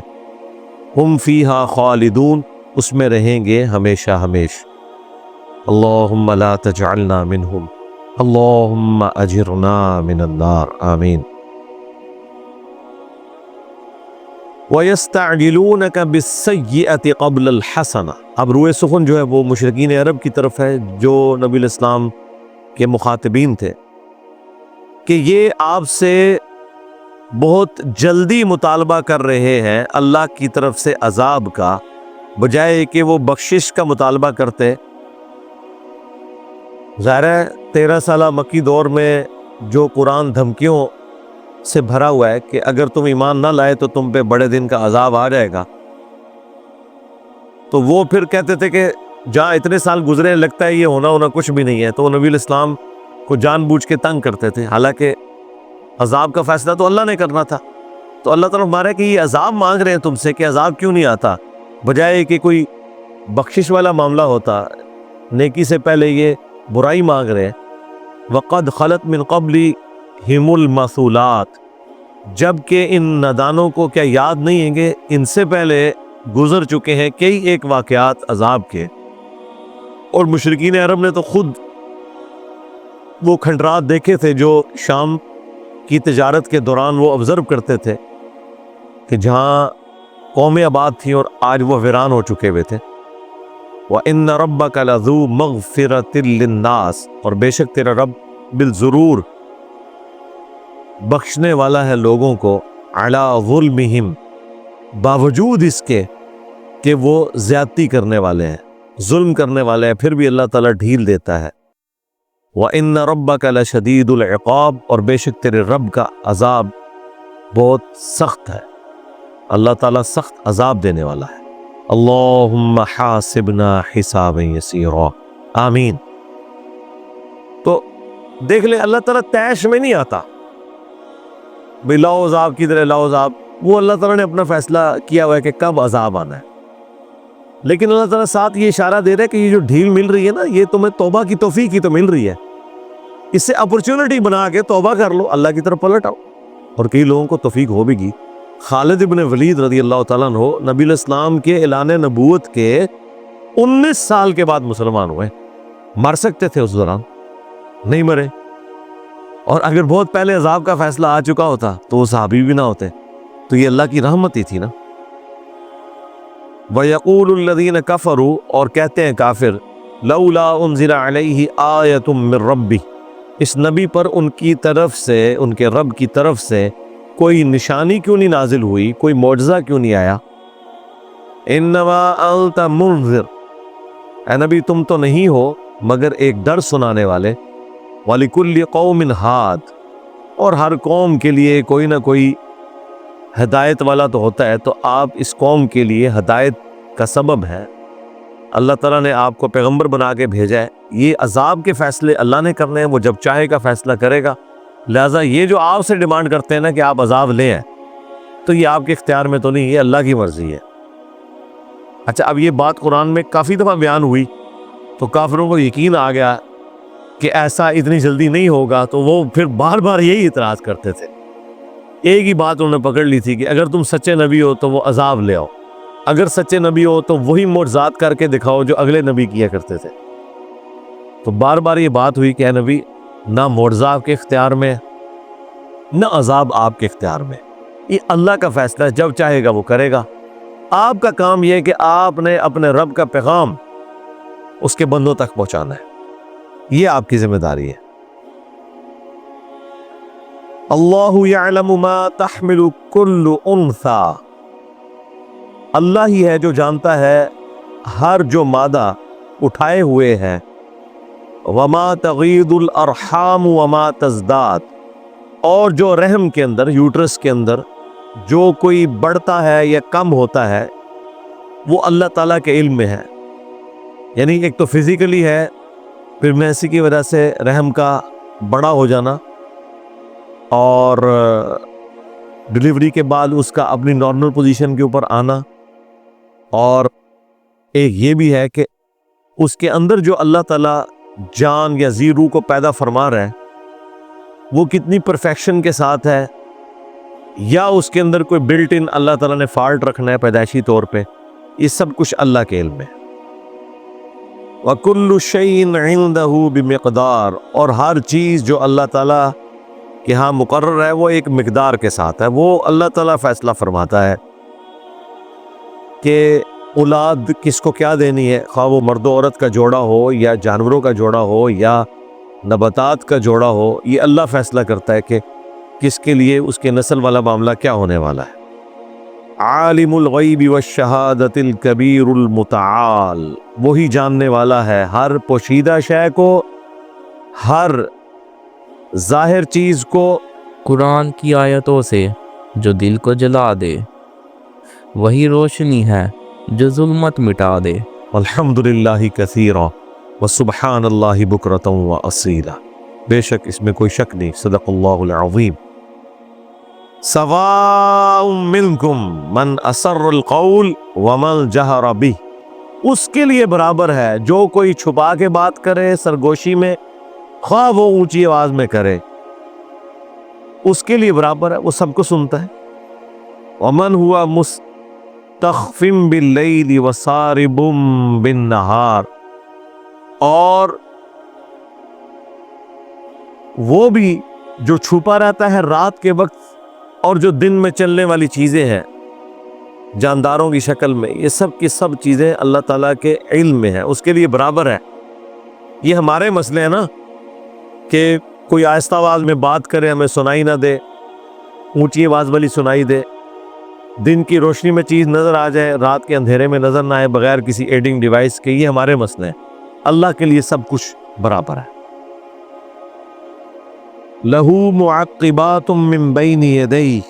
ہم فیہا خالدون، اس میں رہیں گے ہمیشہ ہمیشہ. اللہم لا تجعلنا منہم، اللہم اجرنا من النار، آمین. وَيَسْتَعْجِلُونَكَ بِالسَّيِّئَةِ قَبْلَ الْحَسَنَةِ، اب روئے سخن جو ہے وہ مشرکین عرب کی طرف ہے جو نبی الاسلام کے مخاطبین تھے. کہ یہ آپ سے بہت جلدی مطالبہ کر رہے ہیں اللہ کی طرف سے عذاب کا، بجائے کہ وہ بخشش کا مطالبہ کرتے۔ ظاہر ہے 13 سالہ مکی دور میں جو قرآن دھمکیوں سے بھرا ہوا ہے کہ اگر تم ایمان نہ لائے تو تم پہ بڑے دن کا عذاب آ جائے گا، تو وہ پھر کہتے تھے کہ جہاں اتنے سال گزرے لگتا ہے یہ ہونا کچھ بھی نہیں ہے، تو وہ نبی الاسلام کو جان بوجھ کے تنگ کرتے تھے، حالانکہ عذاب کا فیصلہ تو اللہ نے کرنا تھا۔ تو اللہ تعالیٰ ہمارا کہ یہ عذاب مانگ رہے ہیں تم سے کہ عذاب کیوں نہیں آتا، بجائے کہ کوئی بخشش والا معاملہ ہوتا، نیکی سے پہلے یہ برائی مانگ رہے ہیں۔ وَقَدْ خَلَتْ مِن قَبْلِهِمُ الْمَثُولَاتُ، جبکہ ان نادانوں کو کیا یاد نہیں ہیں کہ ان سے پہلے گزر چکے ہیں کئی ایک واقعات عذاب کے، اور مشرکین عرب نے تو خود وہ کھنڈرات دیکھے تھے جو شام کی تجارت کے دوران وہ آبزرو کرتے تھے کہ جہاں قومیں آباد تھیں اور آج وہ ویران ہو چکے ہوئے تھے۔ وَإِنَّ رَبَّكَ لَذُو مَغْفِرَةٍ لِلنَّاسِ، اور بے شک تیرا رب بالضرور بخشنے والا ہے لوگوں کو، عَلَىٰ ظُلْمِهِمْ، باوجود اس کے کہ وہ زیادتی کرنے والے ہیں، ظلم کرنے والے ہیں، پھر بھی اللہ تعالیٰ ڈھیل دیتا ہے۔ وَإِنَّ رَبَّكَ لَشَدِيدُ الْعِقَابِ، اور بے شک تیرے رب کا عذاب بہت سخت ہے، اللہ تعالیٰ سخت عذاب دینے والا ہے۔ اللہم حاسبنا حسابا یسیرا، آمین۔ تو دیکھ لیں اللہ تعالیٰ تیش میں نہیں آتا بھئی لاؤ عذاب کی طرح لاؤ عذاب، وہ اللہ تعالیٰ نے اپنا فیصلہ کیا ہوا ہے کہ کب عذاب آنا ہے، لیکن اللہ تعالیٰ ساتھ یہ اشارہ دے رہا ہے کہ یہ جو ڈھیل مل رہی ہے نا، یہ تمہیں توبہ کی توفیق ہی تو مل رہی ہے، اس سے اپرچونٹی بنا کے توبہ کر لو، اللہ کی طرف پلٹ آؤ۔ اور کئی لوگوں کو توفیق ہو بھی گی۔ خالد ابن ولید رضی اللہ تعالیٰ عنہ نبی الاسلام کے اعلان نبوت کے 19 سال کے بعد مسلمان ہوئے، مر سکتے تھے اس دوران، نہیں مرے، اور اگر بہت پہلے عذاب کا فیصلہ آ چکا ہوتا تو وہ صحابی بھی نہ ہوتے، تو یہ اللہ کی رحمت ہی تھی نا۔ وَيَقُولُ الَّذِينَ كَفَرُوا، اور کہتے ہیں کافر، لَوْلَا أُنزِلَ عَلَيْهِ آيَةٌ مِّن رَبِّهِ، اس نبی پر ان کی طرف سے، ان کے رب کی طرف سے کوئی نشانی کیوں نہیں نازل ہوئی، کوئی معجزہ کیوں نہیں آیا؟ اِنَّمَا أَنْتَ مُنذِرٌ، اے نبی تم تو نہیں ہو مگر ایک ڈر سنانے والے، وَلِكُلِّ قَوْمٍ ہَادٍ، اور ہر قوم کے لیے کوئی نہ کوئی ہدایت والا تو ہوتا ہے، تو آپ اس قوم کے لیے ہدایت کا سبب ہے، اللہ تعالیٰ نے آپ کو پیغمبر بنا کے بھیجا ہے۔ یہ عذاب کے فیصلے اللہ نے کرنے ہیں، وہ جب چاہے گا فیصلہ کرے گا، لہٰذا یہ جو آپ سے ڈیمانڈ کرتے ہیں نا کہ آپ عذاب لیں ہیں، تو یہ آپ کے اختیار میں تو نہیں، یہ اللہ کی مرضی ہے۔ اچھا، اب یہ بات قرآن میں کافی دفعہ بیان ہوئی تو کافروں کو یقین آ گیا کہ ایسا اتنی جلدی نہیں ہوگا، تو وہ پھر بار بار یہی اعتراض کرتے تھے۔ ایک ہی بات انہوں نے پکڑ لی تھی کہ اگر تم سچے نبی ہو تو وہ عذاب لے آؤ، اگر سچے نبی ہو تو وہی معجزات کر کے دکھاؤ جو اگلے نبی کیا کرتے تھے۔ تو بار بار یہ بات ہوئی کہ اے نبی، نہ معجزہ آپ کے اختیار میں، نہ عذاب آپ کے اختیار میں، یہ اللہ کا فیصلہ ہے، جب چاہے گا وہ کرے گا۔ آپ کا کام یہ ہے کہ آپ نے اپنے رب کا پیغام اس کے بندوں تک پہنچانا ہے، یہ آپ کی ذمہ داری ہے۔ اللہ یعلم ما تحمل کل انثی، اللہ ہی ہے جو جانتا ہے ہر جو مادہ اٹھائے ہوئے ہے، وما تغید الارحام وما تزداد، اور جو رحم کے اندر، یوٹرس کے اندر جو کوئی بڑھتا ہے یا کم ہوتا ہے، وہ اللہ تعالیٰ کے علم میں ہے۔ یعنی ایک تو فزیکلی ہے، پریگنینسی کی وجہ سے رحم کا بڑا ہو جانا، اور ڈلیوری کے بعد اس کا اپنی نارمل پوزیشن کے اوپر آنا، اور ایک یہ بھی ہے کہ اس کے اندر جو اللہ تعالیٰ جان یا ذی روح کو پیدا فرما رہا ہے وہ کتنی پرفیکشن کے ساتھ ہے، یا اس کے اندر کوئی بلٹ ان اللہ تعالیٰ نے فالٹ رکھنا ہے پیدائشی طور پہ، یہ سب کچھ اللہ کے علم میں۔ وَكُلُّ شَيْءٍ عِندَهُ بِمِقْدَارٍ، اور ہر چیز جو اللہ تعالیٰ کہ ہاں مقرر ہے وہ ایک مقدار کے ساتھ ہے، وہ اللہ تعالیٰ فیصلہ فرماتا ہے کہ اولاد کس کو کیا دینی ہے، خواہ وہ مرد و عورت کا جوڑا ہو یا جانوروں کا جوڑا ہو یا نباتات کا جوڑا ہو، یہ اللہ فیصلہ کرتا ہے کہ کس کے لیے اس کے نسل والا معاملہ کیا ہونے والا ہے۔ عالم الغیب والشہادۃ الکبیر المتعال، وہی جاننے والا ہے ہر پوشیدہ شے کو، ہر ظاہر چیز کو۔ قرآن کی آیتوں سے جو دل کو جلا دے، وہی روشنی ہے جو ظلمت مٹا دے۔ الحمدللہ کثیرا وسبحان اللہ بکرۃ واصیلا، بے شک اس میں کوئی شک نہیں، صدق اللہ العظیم۔ سواء منکم من اسر القول ومن جہر بہ، اس کے لیے برابر ہے جو کوئی چھپا کے بات کرے سرگوشی میں، خواہ وہ اونچی آواز میں کرے، اس کے لیے برابر ہے، وہ سب کو سنتا ہے۔ ومن ہوا مستخف باللیل وسارب بالنہار، اور وہ بھی جو چھپا رہتا ہے رات کے وقت اور جو دن میں چلنے والی چیزیں ہیں جانداروں کی شکل میں، یہ سب کی سب چیزیں اللہ تعالیٰ کے علم میں ہیں، اس کے لیے برابر ہے۔ یہ ہمارے مسئلے ہیں نا کہ کوئی آہستہ آواز میں بات کرے ہمیں سنائی نہ دے، اونچی آواز والی سنائی دے، دن کی روشنی میں چیز نظر آ جائے، رات کے اندھیرے میں نظر نہ آئے بغیر کسی ایڈنگ ڈیوائس کے، یہ ہمارے مسئلے ہیں۔ اللہ کے لیے سب کچھ برابر ہے۔ لَهُ مُعَقِّبَاتٌ مِّن بَيْنِ يَدَيْهِ،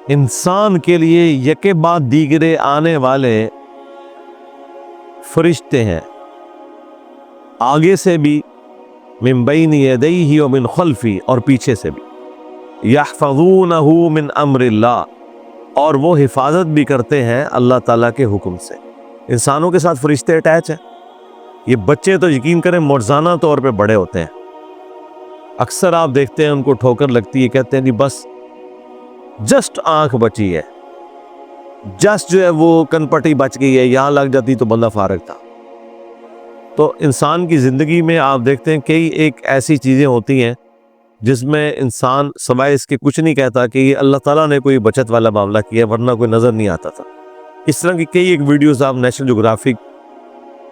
انسان کے لیے یکے بعد دیگرے آنے والے فرشتے ہیں، آگے سے بھی، من بین یدیہ ومن خلفی، اور پیچھے سے بھی، یحفظونہ من امر اللہ، اور وہ حفاظت بھی کرتے ہیں اللہ تعالیٰ کے حکم سے۔ انسانوں کے ساتھ فرشتے اٹیچ ہیں۔ یہ بچے تو یقین کریں مرزانہ طور پہ بڑے ہوتے ہیں، اکثر آپ دیکھتے ہیں ان کو ٹھوکر لگتی ہے، کہتے ہیں جی بس جسٹ آنکھ بچی ہے، جسٹ جو ہے وہ کن پٹی بچ گئی ہے، یہاں لگ جاتی تو بندہ فارغ تھا۔ تو انسان کی زندگی میں آپ دیکھتے ہیں کئی ایک ایسی چیزیں ہوتی ہیں جس میں انسان سوائے اس کے کچھ نہیں کہتا کہ یہ اللہ تعالیٰ نے کوئی بچت والا معاملہ کیا، ورنہ کوئی نظر نہیں آتا تھا۔ اس طرح کی کئی ایک ویڈیوز آپ نیشنل جغرافک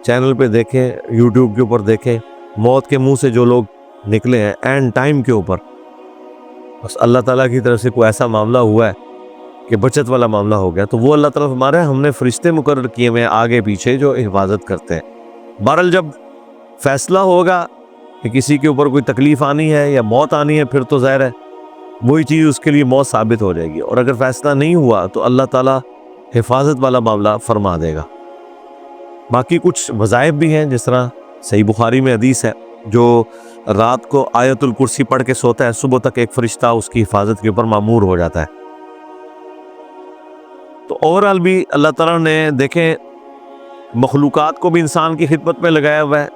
چینل پہ دیکھیں، یوٹیوب کے اوپر دیکھیں، موت کے منہ سے جو لوگ نکلے ہیں اینڈ ٹائم کے اوپر، بس اللہ تعالیٰ کی طرف سے کوئی ایسا معاملہ ہوا ہے کہ بچت والا معاملہ ہو گیا، تو وہ اللہ تعالیٰ ہمارے ہم نے فرشتے مقرر کیے ہوئے آگے پیچھے جو حفاظت کرتے ہیں۔ بہرحال جب فیصلہ ہوگا کہ کسی کے اوپر کوئی تکلیف آنی ہے یا موت آنی ہے، پھر تو ظاہر ہے وہی چیز اس کے لیے موت ثابت ہو جائے گی، اور اگر فیصلہ نہیں ہوا تو اللہ تعالیٰ حفاظت والا معاملہ فرما دے گا۔ باقی کچھ وظائف بھی ہیں، جس طرح صحیح بخاری میں حدیث ہے، جو رات کو آیت الکرسی پڑھ کے سوتا ہے، صبح تک ایک فرشتہ اس کی حفاظت کے اوپر مامور ہو جاتا ہے۔ تو اوورآل بھی اللہ تعالیٰ نے دیکھیں مخلوقات کو بھی انسان کی خدمت میں لگایا ہوا ہے،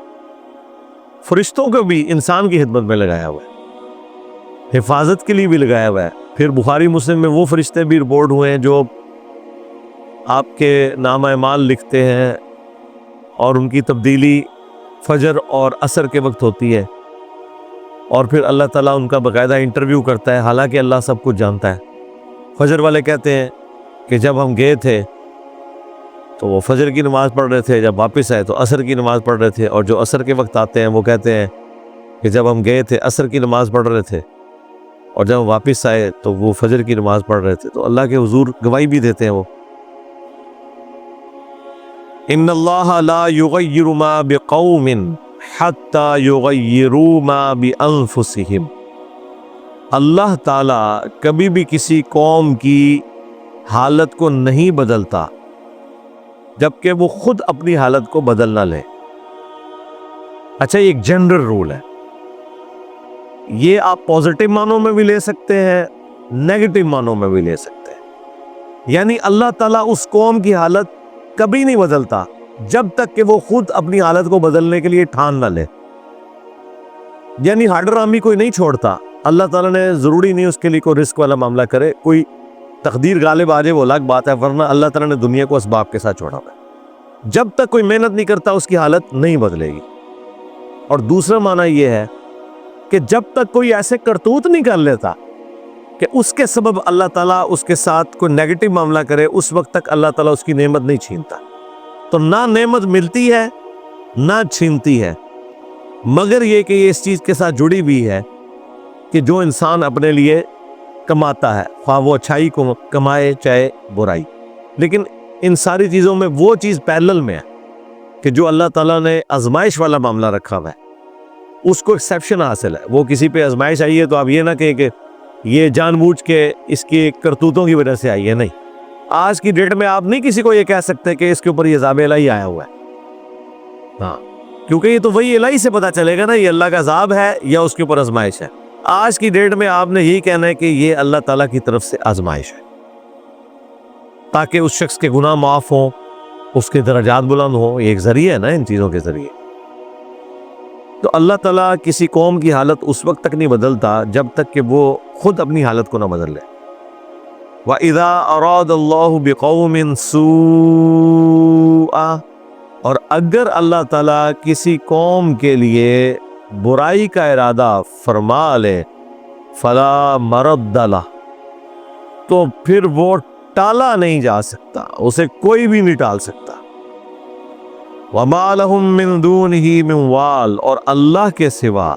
فرشتوں کو بھی انسان کی خدمت میں لگایا ہوا ہے، حفاظت کے لیے بھی لگایا ہوا ہے۔ پھر بخاری مسلم میں وہ فرشتے بھی رپورٹ ہوئے ہیں جو آپ کے نام اعمال لکھتے ہیں، اور ان کی تبدیلی فجر اور عصر کے وقت ہوتی ہے، اور پھر اللہ تعالیٰ ان کا باقاعدہ انٹرویو کرتا ہے، حالانکہ اللہ سب کچھ جانتا ہے۔ فجر والے کہتے ہیں کہ جب ہم گئے تھے تو وہ فجر کی نماز پڑھ رہے تھے، جب واپس آئے تو عصر کی نماز پڑھ رہے تھے، اور جو عصر کے وقت آتے ہیں وہ کہتے ہیں کہ جب ہم گئے تھے عصر کی نماز پڑھ رہے تھے، اور جب ہم واپس آئے تو وہ فجر کی نماز پڑھ رہے تھے۔ تو اللہ کے حضور گواہی بھی دیتے ہیں وہ، ان اللہ لا یغیر ما بقوم حتی یغیروا ما بانفسہم، اللہ تعالیٰ کبھی بھی کسی قوم کی حالت کو نہیں بدلتا جبکہ وہ خود اپنی حالت کو بدل نہ لے۔ اچھا، یہ ایک جنرل رول ہے، یہ آپ پازیٹیو معنوں میں بھی لے سکتے ہیں، نیگیٹو معنوں میں بھی لے سکتے ہیں۔ یعنی اللہ تعالیٰ اس قوم کی حالت کبھی نہیں بدلتا جب تک کہ وہ خود اپنی حالت کو بدلنے کے لیے ٹھان نہ لے۔ یعنی ہارڈر آرمی کوئی نہیں چھوڑتا، اللہ تعالیٰ نے ضروری نہیں اس کے لیے کوئی رزق والا معاملہ کرے، کوئی تقدیر غالب آ جائے وہ الگ بات ہے، ورنہ اللہ تعالیٰ نے دنیا کو اسباب کے ساتھ چھوڑا ہوا ہے۔ جب تک کوئی محنت نہیں کرتا اس کی حالت نہیں بدلے گی۔ اور دوسرا معنی یہ ہے کہ جب تک کوئی ایسے کرتوت نہیں کر لیتا کہ اس کے سبب اللہ تعالیٰ اس کے ساتھ کوئی نیگیٹو معاملہ کرے، اس وقت تک اللہ تعالیٰ اس کی نعمت نہیں چھینتا۔ تو نہ نعمت ملتی ہے نہ چھینتی ہے، مگر یہ کہ یہ اس چیز کے ساتھ جڑی ہوئی ہے کہ جو انسان اپنے لیے کماتا ہے، خواہ وہ اچھائی کو کمائے چاہے برائی، لیکن ان ساری چیزوں میں وہ چیز پیرلل میں ہے کہ جو اللہ تعالیٰ نے آزمائش والا معاملہ رکھا ہوا ہے اس کو ایکسیپشن حاصل ہے۔ وہ کسی پہ آزمائش آئی ہے تو آپ یہ نہ کہیں کہ یہ جان بوجھ کے اس کی کرتوتوں کی وجہ سے آئی ہے، نہیں۔ آج کی ڈیٹ میں آپ نہیں کسی کو یہ کہہ سکتے کہ اس کے اوپر یہ عذاب الہی آیا ہوا ہے، ہاں، کیونکہ یہ تو وہی الہی سے پتا چلے گا نا یہ اللہ کا عذاب ہے یا اس کے اوپر آزمائش ہے۔ آج کی ڈیٹ میں آپ نے یہی کہنا ہے کہ یہ اللہ تعالیٰ کی طرف سے آزمائش ہے، تاکہ اس شخص کے گناہ معاف ہوں، اس کے درجات بلند ہوں۔ یہ ایک ذریعہ ہے نا ان چیزوں کے ذریعے۔ تو اللہ تعالیٰ کسی قوم کی حالت اس وقت تک نہیں بدلتا جب تک کہ وہ خود اپنی حالت کو نہ بدل لے۔ وَإِذَا أَرَادَ اللَّهُ بِقَوْمٍ سُوءًا، اور اگر اللہ تعالیٰ کسی قوم کے لیے برائی کا ارادہ فرما لے، فَلَا مَرَدَّ لَهُ، تو پھر وہ ٹالا نہیں جا سکتا، اسے کوئی بھی نہیں ٹال سکتا۔ وَمَا لَهُم مِّن دُونِهِ مِن وَالٍ، اور اللہ کے سوا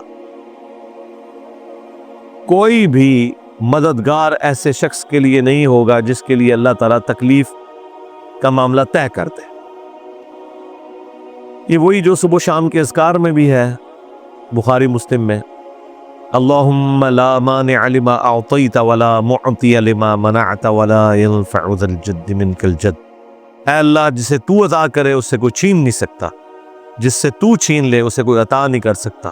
کوئی بھی مددگار ایسے شخص کے لیے نہیں ہوگا جس کے لیے اللہ تعالیٰ تکلیف کا معاملہ طے کر دے۔ یہ وہی جو صبح شام کے اذکار میں بھی ہے، بخاری مسلم میں، اللہم لا مانع لما اعطیت ولا معطی لما منعت ولا ينفع ذا الجد منک الجد۔ اے اللہ، جسے تو عطا کرے اس سے کوئی چھین نہیں سکتا، جس سے تو چھین لے اسے کوئی عطا نہیں کر سکتا،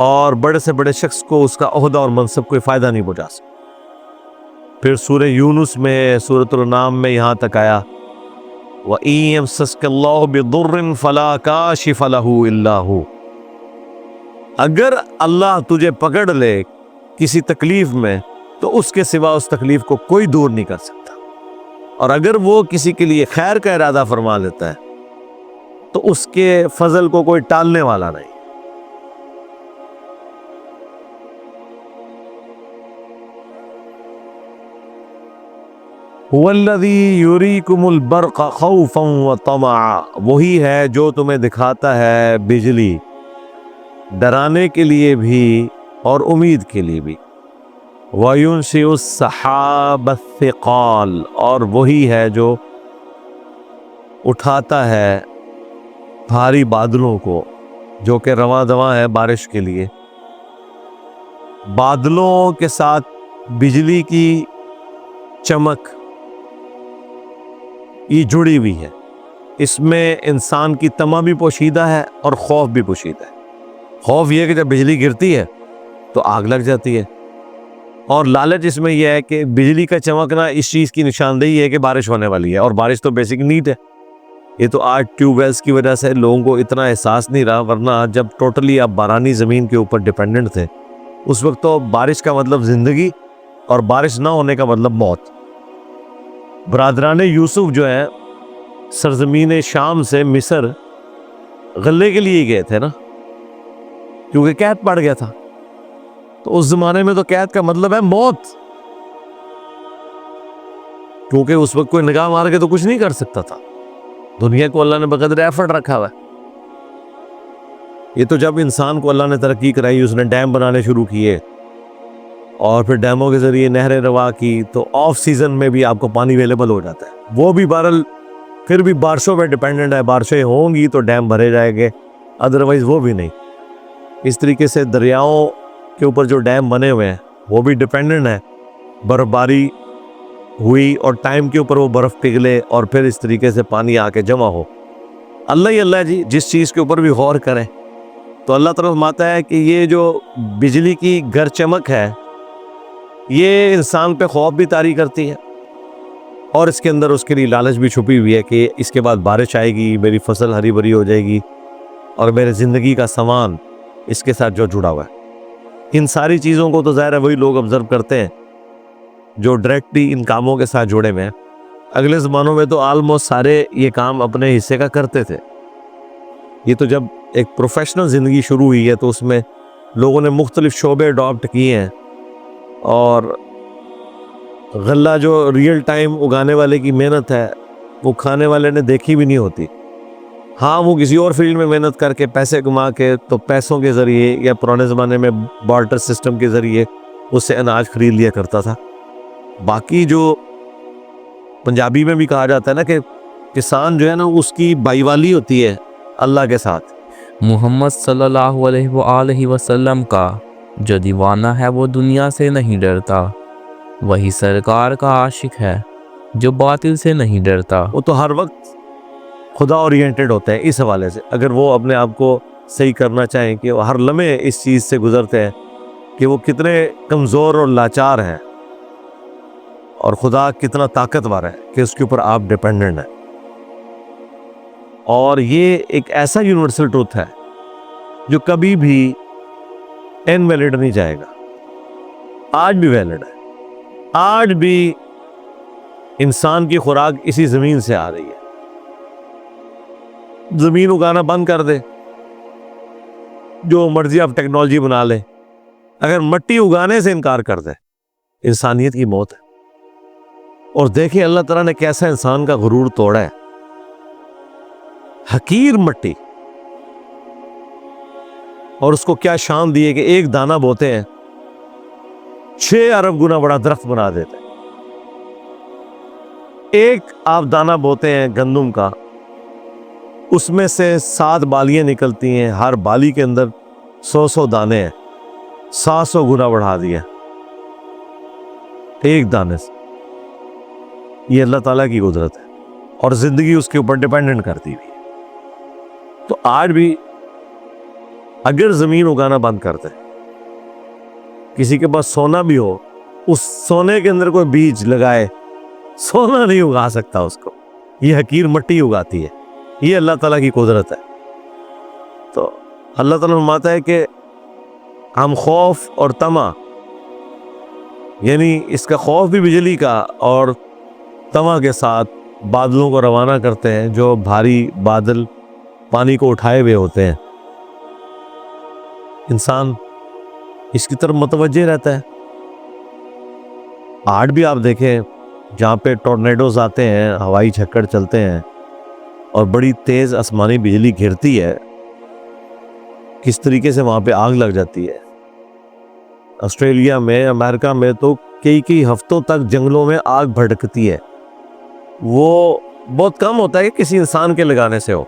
اور بڑے سے بڑے شخص کو اس کا عہدہ اور منصب کوئی فائدہ نہیں پہنچا سکتا۔ پھر سورہ یونس میں، سورۃ الانعام میں یہاں تک آیا وَإِن يَمْسَسْكَ اللَّهُ بِضُرٍّ فَلَا كَاشِفَ لَهُ إِلَّا هُوَ، اگر اللہ تجھے پکڑ لے کسی تکلیف میں تو اس کے سوا اس تکلیف کو کوئی دور نہیں کر سکتا، اور اگر وہ کسی کے لیے خیر کا ارادہ فرما لیتا ہے تو اس کے فضل کو کوئی ٹالنے والا نہیں۔ هُوَ الَّذِي يُرِيكُمُ الْبَرْقَ خَوْفًا وَطَمَعًا، وہی ہے جو تمہیں دکھاتا ہے بجلی، ڈرانے کے لیے بھی اور امید کے لیے بھی۔ وَيُنشِئُ السَّحَابَ الثِّقَالَ، اور وہی ہے جو اٹھاتا ہے بھاری بادلوں کو جو کہ رواں دواں ہے بارش کے لیے۔ بادلوں کے ساتھ بجلی کی چمک یہ جڑی ہوئی ہے، اس میں انسان کی طمع بھی پوشیدہ ہے اور خوف بھی پوشیدہ ہے۔ خوف یہ ہے کہ جب بجلی گرتی ہے تو آگ لگ جاتی ہے، اور لالچ اس میں یہ ہے کہ بجلی کا چمکنا اس چیز کی نشاندہی ہے کہ بارش ہونے والی ہے، اور بارش تو بیسک نیڈ ہے۔ یہ تو آج ٹیوب ویلز کی وجہ سے لوگوں کو اتنا احساس نہیں رہا، ورنہ جب ٹوٹلی آپ بارانی زمین کے اوپر ڈیپینڈنٹ تھے اس وقت تو بارش کا مطلب زندگی اور بارش نہ ہونے کا مطلب موت۔ برادران یوسف جو ہیں سرزمین شام سے مصر غلے کے لیے گئے تھے نا، کیونکہ قید پڑ گیا تھا، تو اس زمانے میں تو قید کا مطلب ہے موت، کیونکہ اس وقت کوئی نگاہ مار کے تو کچھ نہیں کر سکتا تھا۔ دنیا کو اللہ نے بقدر ایفرٹ رکھا ہوا ہے۔ یہ تو جب انسان کو اللہ نے ترقی کرائی، اس نے ڈیم بنانے شروع کیے اور پھر ڈیموں کے ذریعے نہریں روا کی، تو آف سیزن میں بھی آپ کو پانی اویلیبل ہو جاتا ہے۔ وہ بھی بہرحال پھر بھی بارشوں پہ ڈیپینڈنٹ ہے، بارشیں ہوں گی تو ڈیم بھرے جائیں گے، ادروائز وہ بھی نہیں۔ اس طریقے سے دریاؤں کے اوپر جو ڈیم بنے ہوئے ہیں وہ بھی ڈیپینڈنٹ ہے، برف باری ہوئی اور ٹائم کے اوپر وہ برف پگھلے اور پھر اس طریقے سے پانی آ کے جمع ہو۔ اللہ ہی اللہ جی، جس چیز کے اوپر بھی غور کریں تو اللہ تعالیٰ فرماتا ہے کہ یہ جو بجلی کی گر چمک ہے یہ انسان پہ خوف بھی طاری کرتی ہے، اور اس کے اندر اس کے لیے لالچ بھی چھپی ہوئی ہے کہ اس کے بعد بارش آئے گی، میری فصل ہری بھری ہو جائے گی، اور میرے زندگی کا سامان اس کے ساتھ جو جڑا ہوا ہے۔ ان ساری چیزوں کو تو ظاہر ہے وہی لوگ آبزرو کرتے ہیں جو ڈائریکٹلی ان کاموں کے ساتھ جڑے ہوئے ہیں۔ اگلے زمانوں میں تو آلموسٹ سارے یہ کام اپنے حصے کا کرتے تھے۔ یہ تو جب ایک پروفیشنل زندگی شروع ہوئی ہے تو اس میں لوگوں نے مختلف شعبے اڈاپٹ کیے ہیں، اور غلہ جو ریئل ٹائم اگانے والے کی محنت ہے وہ کھانے والے نے دیکھی بھی نہیں ہوتی. ہاں وہ کسی اور فیلڈ میں محنت کر کے پیسے کما کے تو پیسوں کے ذریعے یا پرانے زمانے میں بارٹر سسٹم کے ذریعے اس سے اناج خرید لیا کرتا تھا. باقی جو پنجابی میں بھی کہا جاتا ہے نا کہ کسان جو ہے نا اس کی بائی والی ہوتی ہے اللہ کے ساتھ. محمد صلی اللہ علیہ وآلہ وسلم کا جو دیوانہ ہے وہ دنیا سے نہیں ڈرتا. وہی سرکار کا عاشق ہے جو باطل سے نہیں ڈرتا. وہ تو ہر وقت خدا اورینٹڈ ہوتے ہیں. اس حوالے سے اگر وہ اپنے آپ کو صحیح کرنا چاہیں کہ وہ ہر لمحے اس چیز سے گزرتے ہیں کہ وہ کتنے کمزور اور لاچار ہیں اور خدا کتنا طاقتور ہے کہ اس کے اوپر آپ ڈیپینڈنٹ ہیں. اور یہ ایک ایسا یونیورسل ٹروتھ ہے جو کبھی بھی انویلڈ نہیں جائے گا. آج بھی ویلڈ ہے. آج بھی انسان کی خوراک اسی زمین سے آ رہی ہے. زمین اگانا بند کر دے, جو مرضی آپ ٹیکنالوجی بنا لے, اگر مٹی اگانے سے انکار کر دے انسانیت کی موت ہے. اور دیکھیں اللہ تعالیٰ نے کیسا انسان کا غرور توڑا ہے. حقیر مٹی, اور اس کو کیا شان دی ہے کہ ایک دانہ بوتے ہیں 6 ارب گنا بڑا درخت بنا دیتے ہیں. ایک آپ دانہ بوتے ہیں گندم کا, اس میں سے 7 بالیاں نکلتی ہیں, ہر بالی کے اندر 100 دانے ہیں. 700 گنا بڑھا دیا ایک دانے سے. یہ اللہ تعالیٰ کی قدرت ہے اور زندگی اس کے اوپر ڈیپینڈنٹ کرتی ہوئی ہے. تو آج بھی اگر زمین اگانا بند کرتے, کسی کے پاس سونا بھی ہو, اس سونے کے اندر کوئی بیج لگائے, سونا نہیں اگا سکتا اس کو. یہ حقیر مٹی اگاتی ہے. یہ اللہ تعالیٰ کی قدرت ہے. تو اللہ تعالیٰ فرماتا ہے کہ ہم خوف اور طمع, یعنی اس کا خوف بھی بجلی کا اور طمع کے ساتھ بادلوں کو روانہ کرتے ہیں, جو بھاری بادل پانی کو اٹھائے ہوئے ہوتے ہیں. انسان اس کی طرف متوجہ رہتا ہے. آج بھی آپ دیکھیں جہاں پہ ٹورنیڈوز آتے ہیں, ہوائی جھکڑ چلتے ہیں اور بڑی تیز آسمانی بجلی گرتی ہے, کس طریقے سے وہاں پہ آگ لگ جاتی ہے. آسٹریلیا میں, امریکہ میں تو کئی ہفتوں تک جنگلوں میں آگ بھڑکتی ہے. وہ بہت کم ہوتا ہے کہ کسی انسان کے لگانے سے ہو.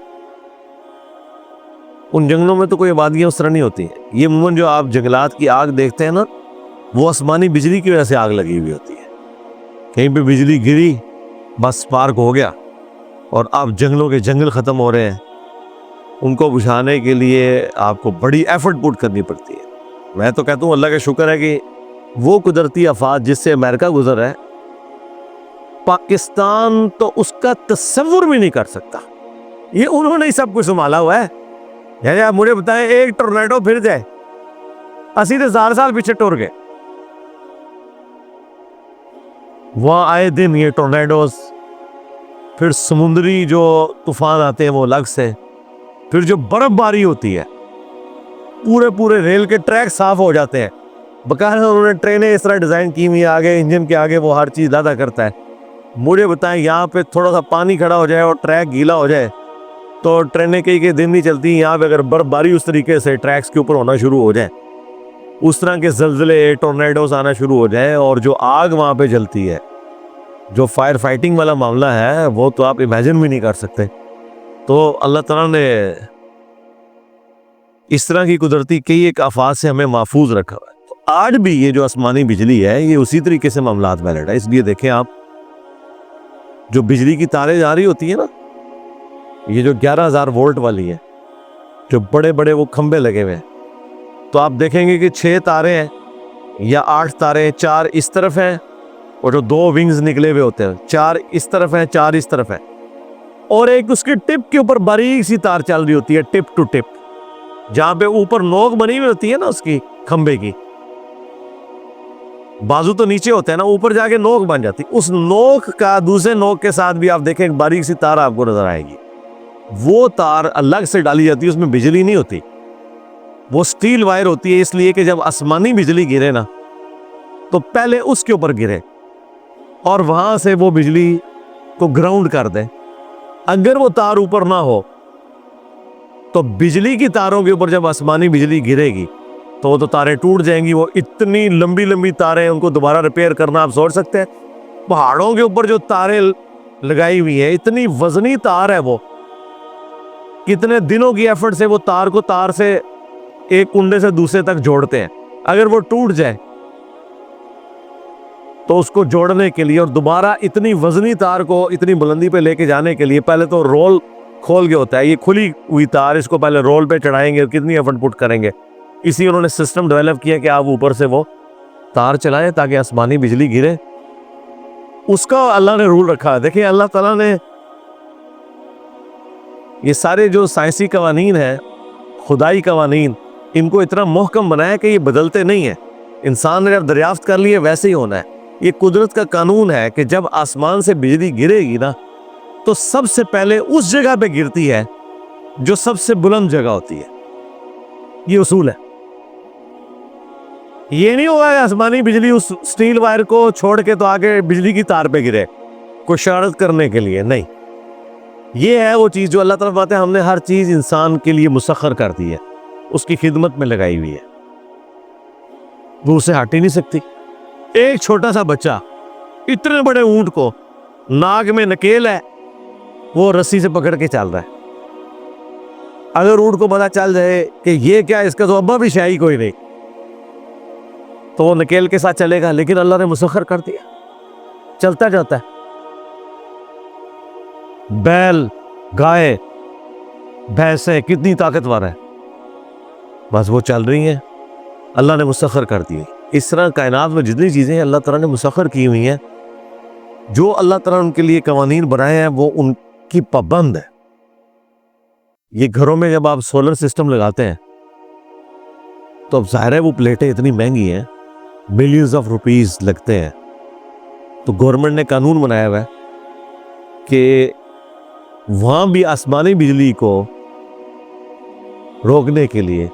ان جنگلوں میں تو کوئی آبادیاں اس طرح نہیں ہوتی ہیں. یہ عموماً جو آپ جنگلات کی آگ دیکھتے ہیں نا, وہ آسمانی بجلی کی وجہ سے آگ لگی ہوئی ہوتی ہے. کہیں پہ بجلی گری, بس سپارک ہو گیا, اور آپ جنگلوں کے جنگل ختم ہو رہے ہیں. ان کو بجھانے کے لیے آپ کو بڑی ایفرٹ پٹ کرنی پڑتی ہے. میں تو کہتا ہوں اللہ کا شکر ہے کہ وہ قدرتی آفات جس سے امریکہ گزر ہے, پاکستان تو اس کا تصور بھی نہیں کر سکتا. یہ انہوں نے ہی سب کچھ سنبھالا ہوا ہے. یعنی آپ مجھے بتائیں ایک ٹورنیڈو پھر جائے, 80,000 سال پیچھے ٹور گئے. وہاں آئے دن یہ ٹورنیڈوز, پھر سمندری جو طوفان آتے ہیں وہ الگ سے, پھر جو برف باری ہوتی ہے, پورے ریل کے ٹریک صاف ہو جاتے ہیں. باقاعدہ انہوں نے ٹرینیں اس طرح ڈیزائن کی ہوئی, آگے انجن کے آگے وہ ہر چیز لادا کرتا ہے. مجھے بتائیں یہاں پہ تھوڑا سا پانی کھڑا ہو جائے اور ٹریک گیلا ہو جائے تو ٹرینیں کئی دن نہیں چلتی. یہاں پہ اگر برف باری اس طریقے سے ٹریکس کے اوپر ہونا شروع ہو جائے, اس طرح کے زلزلے ٹورنیڈوز آنا شروع ہو جائیں, اور جو آگ وہاں پہ جلتی ہے, جو فائر فائٹنگ والا معاملہ ہے, وہ تو آپ امیجن بھی نہیں کر سکتے. تو اللہ تعالیٰ نے اس طرح کی قدرتی کئی ایک آفات سے ہمیں محفوظ رکھا ہوا ہے. تو آج بھی یہ جو آسمانی بجلی ہے, یہ اسی طریقے سے معاملات ویلڈ ہے. اس لیے دیکھیں آپ, جو بجلی کی تاریں جا رہی ہوتی ہیں نا, یہ جو 11,000 وولٹ والی ہیں, جو بڑے بڑے وہ کھمبے لگے ہوئے ہیں, تو آپ دیکھیں گے کہ 6 تارے ہیں یا 8 تارے, 4 اس طرف ہیں اور جو 2 ونگز نکلے ہوئے ہوتے ہیں, 4 اس طرف ہیں 4 اس طرف ہیں, اور ایک اس کے ٹپ کے اوپر باریک سی تار چل رہی ہوتی ہے, ٹپ ٹو ٹپ, جہاں پہ اوپر نوک بنی ہوئی ہوتی ہے نا اس کی کھمبے کی. بازو تو نیچے ہوتے ہیں نا, اوپر جا کے نوک بن جاتی. اس نوک کا دوسرے نوک کے ساتھ بھی آپ دیکھیں ایک باریک سی تار آپ کو نظر آئے گی. وہ تار الگ سے ڈالی جاتی ہے, اس میں بجلی نہیں ہوتی, وہ سٹیل وائر ہوتی ہے. اس لیے کہ جب آسمانی بجلی گرے نا تو پہلے اس کے اوپر گرے اور وہاں سے وہ بجلی کو گراؤنڈ کر دے, اگر وہ تار اوپر نہ ہو تو بجلی کی تاروں کے اوپر جب آسمانی بجلی گرے گی تو وہ تو تاریں ٹوٹ جائیں گی. وہ اتنی لمبی لمبی تاریں, ان کو دوبارہ ریپیئر کرنا آپ سوچ سکتے ہیں. پہاڑوں کے اوپر جو تاریں لگائی ہوئی ہیں, اتنی وزنی تار ہے, وہ کتنے دنوں کی ایفرٹ سے وہ تار کو تار سے ایک کنڈے سے دوسرے تک جوڑتے ہیں. اگر وہ ٹوٹ جائے تو اس کو جوڑنے کے لیے اور دوبارہ اتنی وزنی تار کو اتنی بلندی پہ لے کے جانے کے لیے پہلے تو رول کھول کے ہوتا ہے. یہ کھلی ہوئی تار, اس کو پہلے رول پہ چڑھائیں گے, کتنی ایفرٹ پٹ کریں گے. اسی انہوں نے سسٹم ڈیولپ کیا کہ آپ اوپر سے وہ تار چلائیں تاکہ آسمانی بجلی گرے. اس کا اللہ نے رول رکھا ہے. دیکھیں اللہ تعالیٰ نے یہ سارے جو سائنسی قوانین ہیں, خدائی قوانین, ان کو اتنا محکم بنایا کہ یہ بدلتے نہیں ہیں. انسان نے جب دریافت کر لیے ویسے ہی ہونا ہے. یہ قدرت کا قانون ہے کہ جب آسمان سے بجلی گرے گی نا تو سب سے پہلے اس جگہ پہ گرتی ہے جو سب سے بلند جگہ ہوتی ہے. یہ اصول ہے. یہ نہیں ہوگا کہ آسمانی بجلی اس سٹیل وائر کو چھوڑ کے تو آگے بجلی کی تار پہ گرے کوئی شرارت کرنے کے لیے. نہیں, یہ ہے وہ چیز جو اللہ تعالیٰ فرماتے ہیں ہم نے ہر چیز انسان کے لیے مسخر کر دی ہے, اس کی خدمت میں لگائی ہوئی ہے, وہ اسے ہٹ ہی نہیں سکتی. ایک چھوٹا سا بچہ اتنے بڑے اونٹ کو ناک میں نکیل ہے, وہ رسی سے پکڑ کے چل رہا ہے. اگر اونٹ کو پتا چل جائے کہ یہ کیا, اس کا تو ابا بھی شاہی کوئی نہیں, تو وہ نکیل کے ساتھ چلے گا. لیکن اللہ نے مسخر کر دیا, چلتا جاتا ہے. بیل, گائے, بھینسیں کتنی طاقتور ہے, بس وہ چل رہی ہیں, اللہ نے مسخر کر دی. اس طرح کائنات میں جتنی چیزیں ہیں اللہ تعالیٰ نے مسخر کی ہوئی ہیں. جو اللہ تعالیٰ نے ان کے لیے قوانین بنائے ہیں وہ ان کی پابند ہے. یہ گھروں میں جب آپ سولر سسٹم لگاتے ہیں تو اب ظاہر ہے وہ پلیٹیں اتنی مہنگی ہیں, ملینز آف روپیز لگتے ہیں. تو گورنمنٹ نے قانون بنایا ہوا ہے کہ وہاں بھی آسمانی بجلی کو روکنے کے لیے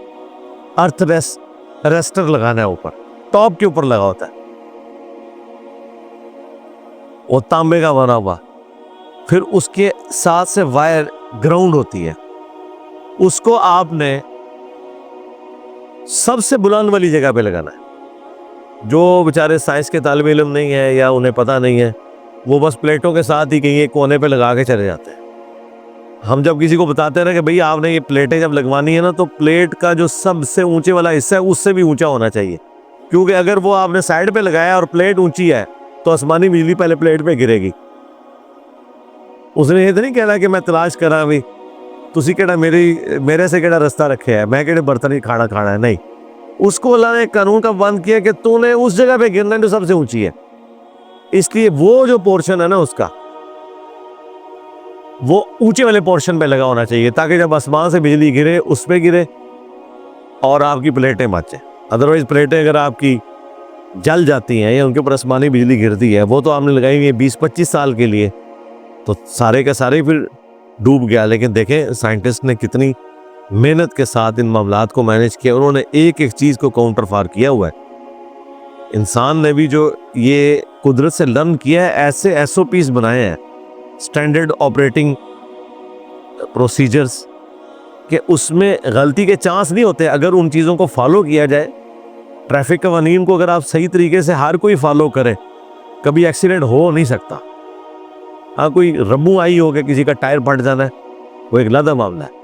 ارتھ ریسٹر لگانا ہے, اوپر ٹاپ کے اوپر لگا ہوتا ہے, وہ تانبے کا بنا ہوا. پھر اس کے ساتھ سے وائر گراؤنڈ ہوتی ہے, اس کو آپ نے سب سے بلند والی جگہ پہ لگانا ہے. جو بیچارے سائنس کے طالب علم نہیں ہے یا انہیں پتہ نہیں ہے, وہ بس پلیٹوں کے ساتھ ہی کہیں ایک کونے پہ لگا کے چلے جاتے ہیں. ہم جب کسی کو بتاتے ہیں نا کہ بھئی آپ نے یہ پلیٹیں جب لگوانی ہے نا تو پلیٹ کا جو سب سے اونچے والا حصہ ہے اس سے بھی اونچا ہونا چاہیے, کیونکہ اگر وہ آپ نے سائڈ پہ لگایا اور پلیٹ اونچی ہے تو آسمانی بجلی پہلے پلیٹ پہ گرے گی. اس نے یہ تو نہیں کہنا کہ میں تلاش کراں بھی تسی کہڑا میرے سے کہڑا رستہ رکھے ہے, میں کہڑے برتن ہی کھانا ہے. نہیں, اس کو اللہ نے قانون کا بند کیا کہ تو نے اس جگہ پہ گرنا ہے جو سب سے اونچی ہے. اس لیے وہ جو پورشن ہے نا اس کا, وہ اونچے والے پورشن پہ لگا ہونا چاہیے تاکہ جب آسمان سے بجلی گرے اس پہ گرے اور آپ کی پلیٹیں بچیں. ادروائز پلیٹیں اگر آپ کی جل جاتی ہیں یا ان کے اوپر آسمانی بجلی گرتی ہے, وہ تو آپ نے لگائی ہوئی ہے 20-25 سال کے لیے, تو سارے کا سارے پھر ڈوب گیا. لیکن دیکھیں سائنٹسٹ نے کتنی محنت کے ساتھ ان معاملات کو مینج کیا. انہوں نے ایک ایک چیز کو کاؤنٹر فار کیا ہوا ہے. انسان نے بھی جو یہ قدرت سے لرن کیا ہے, ایسے SOPs بنائے ہیں, اسٹینڈرڈ آپریٹنگ پروسیجرز, کہ اس میں غلطی کے چانس نہیں ہوتے اگر ان چیزوں کو فالو کیا جائے. ٹریفک قوانین کو اگر آپ صحیح طریقے سے ہر کوئی فالو کرے, کبھی ایکسیڈنٹ ہو نہیں سکتا. ہاں کوئی رمو آئی ہو کہ کسی کا ٹائر پھٹ جانا ہے, وہ ایک علیحدہ معاملہ ہے.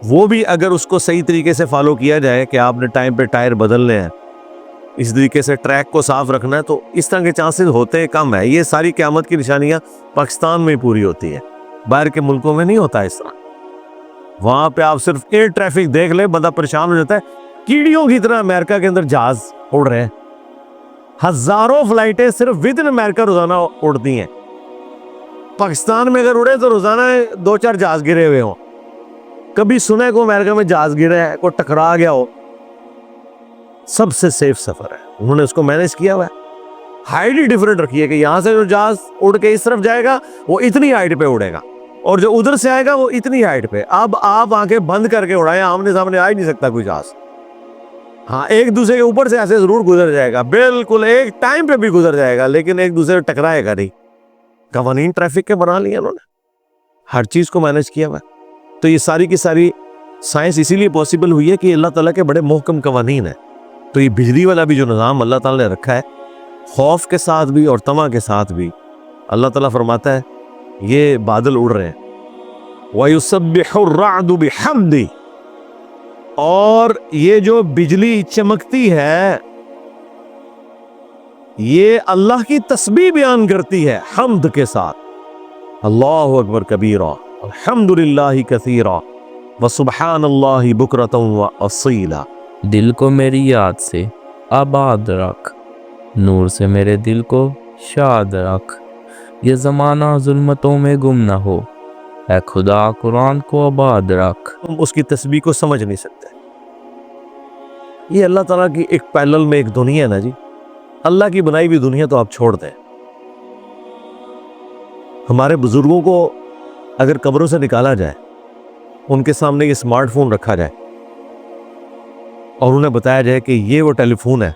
وہ بھی اگر اس کو صحیح طریقے سے فالو کیا جائے کہ آپ نے ٹائم پہ ٹائر بدلنے ہیں, اس طریقے سے ٹریک کو صاف رکھنا ہے, تو اس طرح کے چانسز ہوتے کم ہے. یہ ساری قیامت کی نشانیاں پاکستان میں پوری ہوتی ہیں, باہر کے ملکوں میں نہیں ہوتا اس طرح. وہاں پہ آپ صرف ایئر ٹریفک دیکھ لیں, بندہ پریشان ہو جاتا ہے. کیڑیوں کی طرح امریکہ کے اندر جہاز اڑ رہے ہیں, ہزاروں فلائٹیں صرف ود ان امریکہ روزانہ اڑتی ہیں. پاکستان میں اگر اڑے تو روزانہ 2-4 جہاز گرے ہوئے ہوں. کبھی سنے کو امریکہ میں جہاز گرا ہے, کوئی ٹکرا گیا ہو. سب سے سیف سفر ہے, انہوں نے اس کو مینج کیا ہوا ہے. ہائٹ ہی ڈفرینٹ رکھی ہے کہ یہاں سے جو جہاز اڑ کے اس طرف جائے گا وہ اتنی ہائٹ پہ اڑے گا, اور جو ادھر سے آئے گا وہ اتنی ہائٹ پہ. اب آپ آنکھیں بند کر کے اڑائیں, آمنے سامنے آ ہی نہیں سکتا کوئی جہاز. ہاں ایک دوسرے کے اوپر سے ایسے ضرور گزر جائے گا, بالکل ایک ٹائم پہ بھی گزر جائے گا, لیکن ایک دوسرے ٹکرائے گا نہیں. قوانین ٹریفک کے بنا لیے انہوں نے, ہر چیز کو مینج کیا ہوا ہے۔ تو یہ ساری کی ساری سائنس اسی لیے پاسبل ہوئی ہے کہ اللہ تعالیٰ کے بڑے محکم قوانین ہیں۔ تو یہ بجلی والا بھی جو نظام اللہ تعالیٰ نے رکھا ہے، خوف کے ساتھ بھی اور طمع کے ساتھ بھی، اللہ تعالیٰ فرماتا ہے یہ بادل اڑ رہے ہیں، وَيُسَبِّحُ الرَّعْدُ بِحَمْدِهِ، اور یہ جو بجلی چمکتی ہے یہ اللہ کی تسبیح بیان کرتی ہے حمد کے ساتھ۔ اللہ اکبر کبیرہ، الحمد للہ کثیرہ، وسبحان اللہ بکرۃ وأصیلا۔ دل کو میری یاد سے آباد رکھ، نور سے میرے دل کو شاد رکھ، یہ زمانہ ظلمتوں میں گم نہ ہو، اے خدا قرآن کو آباد رکھ۔ ہم اس کی تسبیح کو سمجھ نہیں سکتے۔ یہ اللہ تعالیٰ کی ایک پیرلل میں ایک دنیا ہے نا جی، اللہ کی بنائی ہوئی دنیا تو آپ چھوڑ دیں۔ ہمارے بزرگوں کو اگر قبروں سے نکالا جائے، ان کے سامنے یہ اسمارٹ فون رکھا جائے اور انہیں بتایا جائے کہ یہ وہ ٹیلی فون ہے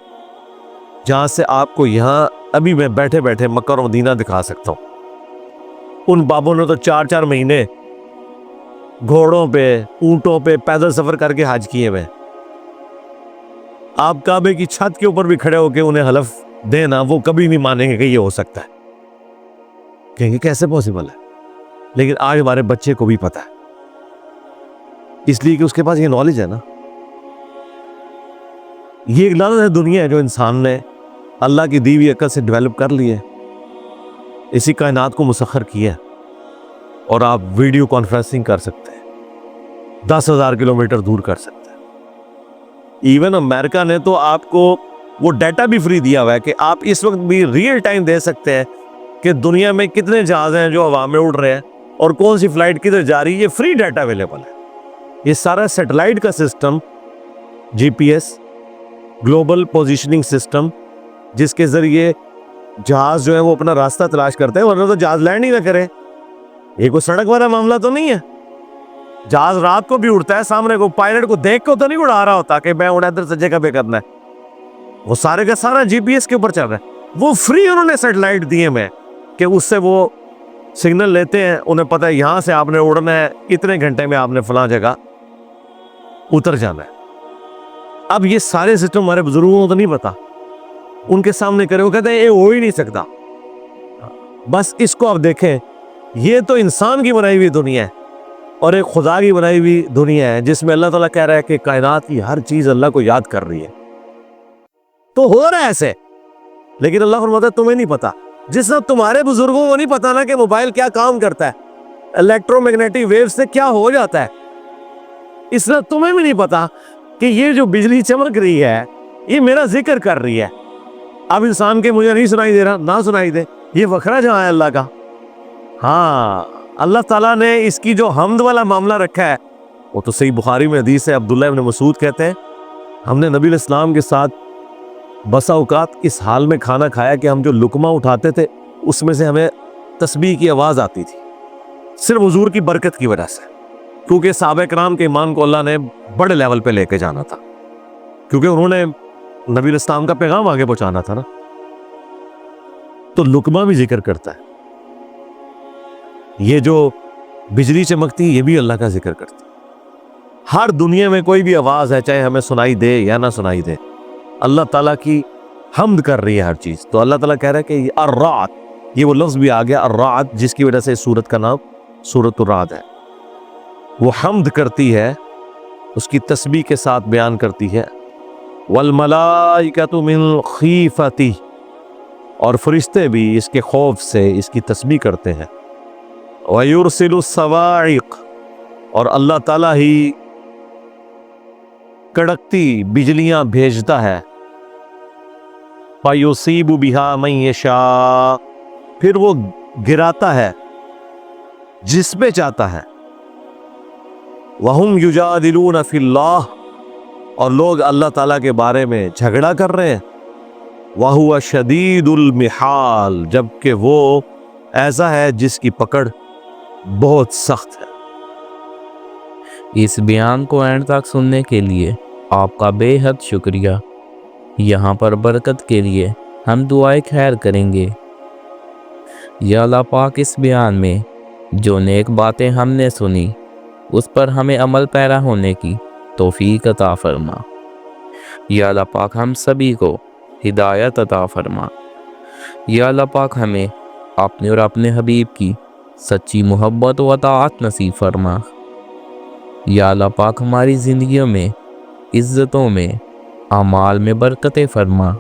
جہاں سے آپ کو یہاں ابھی میں بیٹھے بیٹھے مکہ اور مدینہ دکھا سکتا ہوں۔ ان بابوں نے تو 4 مہینے گھوڑوں پہ، اونٹوں پہ پیدل سفر کر کے حج کیے ہوئے۔ آپ کعبے کی چھت کے اوپر بھی کھڑے ہو کے انہیں حلف دینا، وہ کبھی نہیں مانیں گے کہ یہ ہو سکتا ہے، کہیں گے کیسے پاسبل ہے۔ لیکن آج ہمارے بچے کو بھی پتا ہے، اس لیے کہ اس کے پاس یہ نالج ہے نا۔ یہ ایک لعنت ہے دنیا ہے جو انسان نے اللہ کی دی ہوئی عقل سے ڈیولپ کر لی ہے، اسی کائنات کو مسخر کیا ہے، اور آپ ویڈیو کانفرنسنگ کر سکتے ہیں، 10,000 کلومیٹر دور کر سکتے ہیں۔ ایون امریکہ نے تو آپ کو وہ ڈیٹا بھی فری دیا ہوا ہے کہ آپ اس وقت بھی ریئل ٹائم دے سکتے ہیں کہ دنیا میں کتنے جہاز ہیں جو ہوا میں اڑ رہے ہیں اور کون سی فلائٹ کدھر جا رہی ہے، یہ فری ڈیٹا اویلیبل ہے۔ یہ سارا سیٹلائٹ کا system, G P S, global positioning system, جس کے ذریعے جہاز جو ہے وہ اپنا راستہ تلاش کرتے ہیں، ورنہ تو جہاز لینڈ ہی نہ کرے۔ یہ کوئی سڑک والا معاملہ تو نہیں ہے۔ جہاز رات کو بھی اڑتا ہے، سامنے کو پائلٹ کو دیکھ کے تو نہیں اڑا رہا ہوتا کہ میں اڑا ادھر سے جگہ پہ کرنا ہے، وہ سارے کا سارا جی پی ایس کے اوپر چل رہا ہے۔ وہ فری انہوں نے سیٹلائٹ دیے میں کہ اس سے وہ سگنل لیتے ہیں، انہیں پتہ ہے یہاں سے آپ نے اڑنا ہے، اتنے گھنٹے میں آپ نے فلاں جگہ اتر جانا ہے۔ اب یہ سارے سسٹم ہمارے بزرگوں کو تو نہیں پتا، ان کے سامنے کرے وہ کہتے ہیں یہ ہو ہی نہیں سکتا۔ بس اس کو آپ دیکھیں، یہ تو انسان کی بنائی ہوئی دنیا ہے اور ایک خدا کی بنائی ہوئی دنیا ہے جس میں اللہ تعالیٰ کہہ رہا ہے کہ کائنات کی ہر چیز اللہ کو یاد کر رہی ہے، تو ہو رہا ہے ایسے۔ لیکن اللہ فرماتا ہے تمہیں نہیں پتا، جس طرح تمہارے بزرگوں کو نہیں پتا نا کہ موبائل کیا کام کرتا ہے، الیکٹرو میگنیٹک ویو سے کیا ہو جاتا ہے، اس طرح تمہیں بھی نہیں پتا کہ یہ جو بجلی چمک رہی ہے یہ میرا ذکر کر رہی ہے۔ اب انسان کے مجھے نہیں سنائی دے رہا، نہ سنائی دے، یہ وکھرا جہاں ہے اللہ کا۔ ہاں، اللہ تعالیٰ نے اس کی جو حمد والا معاملہ رکھا ہے وہ تو صحیح بخاری میں حدیث ہے، عبداللہ ابن مسعود کہتے ہیں ہم نے نبی علیہ السلام کے ساتھ بسا اوقات اس حال میں کھانا کھایا کہ ہم جو لقمہ اٹھاتے تھے اس میں سے ہمیں تسبیح کی آواز آتی تھی، صرف حضور کی برکت کی وجہ سے، کیونکہ صحابہ کرام کے ایمان کو اللہ نے بڑے لیول پہ لے کے جانا تھا، کیونکہ انہوں نے نبی علیہ السلام کا پیغام آگے پہنچانا تھا نا۔ تو لقمہ بھی ذکر کرتا ہے، یہ جو بجلی چمکتی یہ بھی اللہ کا ذکر کرتی ہے۔ ہر دنیا میں کوئی بھی آواز ہے، چاہے ہمیں سنائی دے یا نہ سنائی دے، اللہ تعالیٰ کی حمد کر رہی ہے ہر چیز۔ تو اللہ تعالیٰ کہہ رہا ہے کہ الرعد، یہ وہ لفظ بھی آ گیا الرعد، جس کی وجہ سے سورت کا نام سورۃ الرعد ہے۔ وہ حمد کرتی ہے، اس کی تسبیح کے ساتھ بیان کرتی ہے۔ والملائکۃ من خیفتہ، اور فرشتے بھی اس کے خوف سے اس کی تسبیح کرتے ہیں۔ وَيُرْسِلُ الصَّوَاعِقَ، اور اللہ تعالیٰ ہی کڑکتی بجلیاں بھیجتا ہے۔ فَيُصِيبُ بِهَا مَن يَشَاءُ، پھر وہ گراتا ہے جس پہ چاہتا ہے۔ وَهُمْ يُجَادِلُونَ فِي اللَّهِ، اور لوگ اللہ تعالیٰ کے بارے میں جھگڑا کر رہے ہیں۔ وَهُوَ شَدِيدُ الْمِحَالِ، جبکہ وہ ایسا ہے جس کی پکڑ بہت سخت ہے۔ اس بیان کو اینڈ تک سننے کے لیے آپ کا بے حد شکریہ۔ یہاں پر برکت کے لیے ہم دعائے خیر کریں گے۔ یا اللہ پاک، اس بیان میں جو نیک باتیں ہم نے سنی اس پر ہمیں عمل پیرا ہونے کی توفیق عطا فرما۔ یا اللہ پاک ہم سبھی کو ہدایت عطا فرما۔ یا اللہ پاک ہمیں اپنے اور اپنے حبیب کی سچی محبت و اطاعت نصیب فرما۔ یا اللہ پاک ہماری زندگیوں میں عزتوں میں اعمال میں برکتیں فرما۔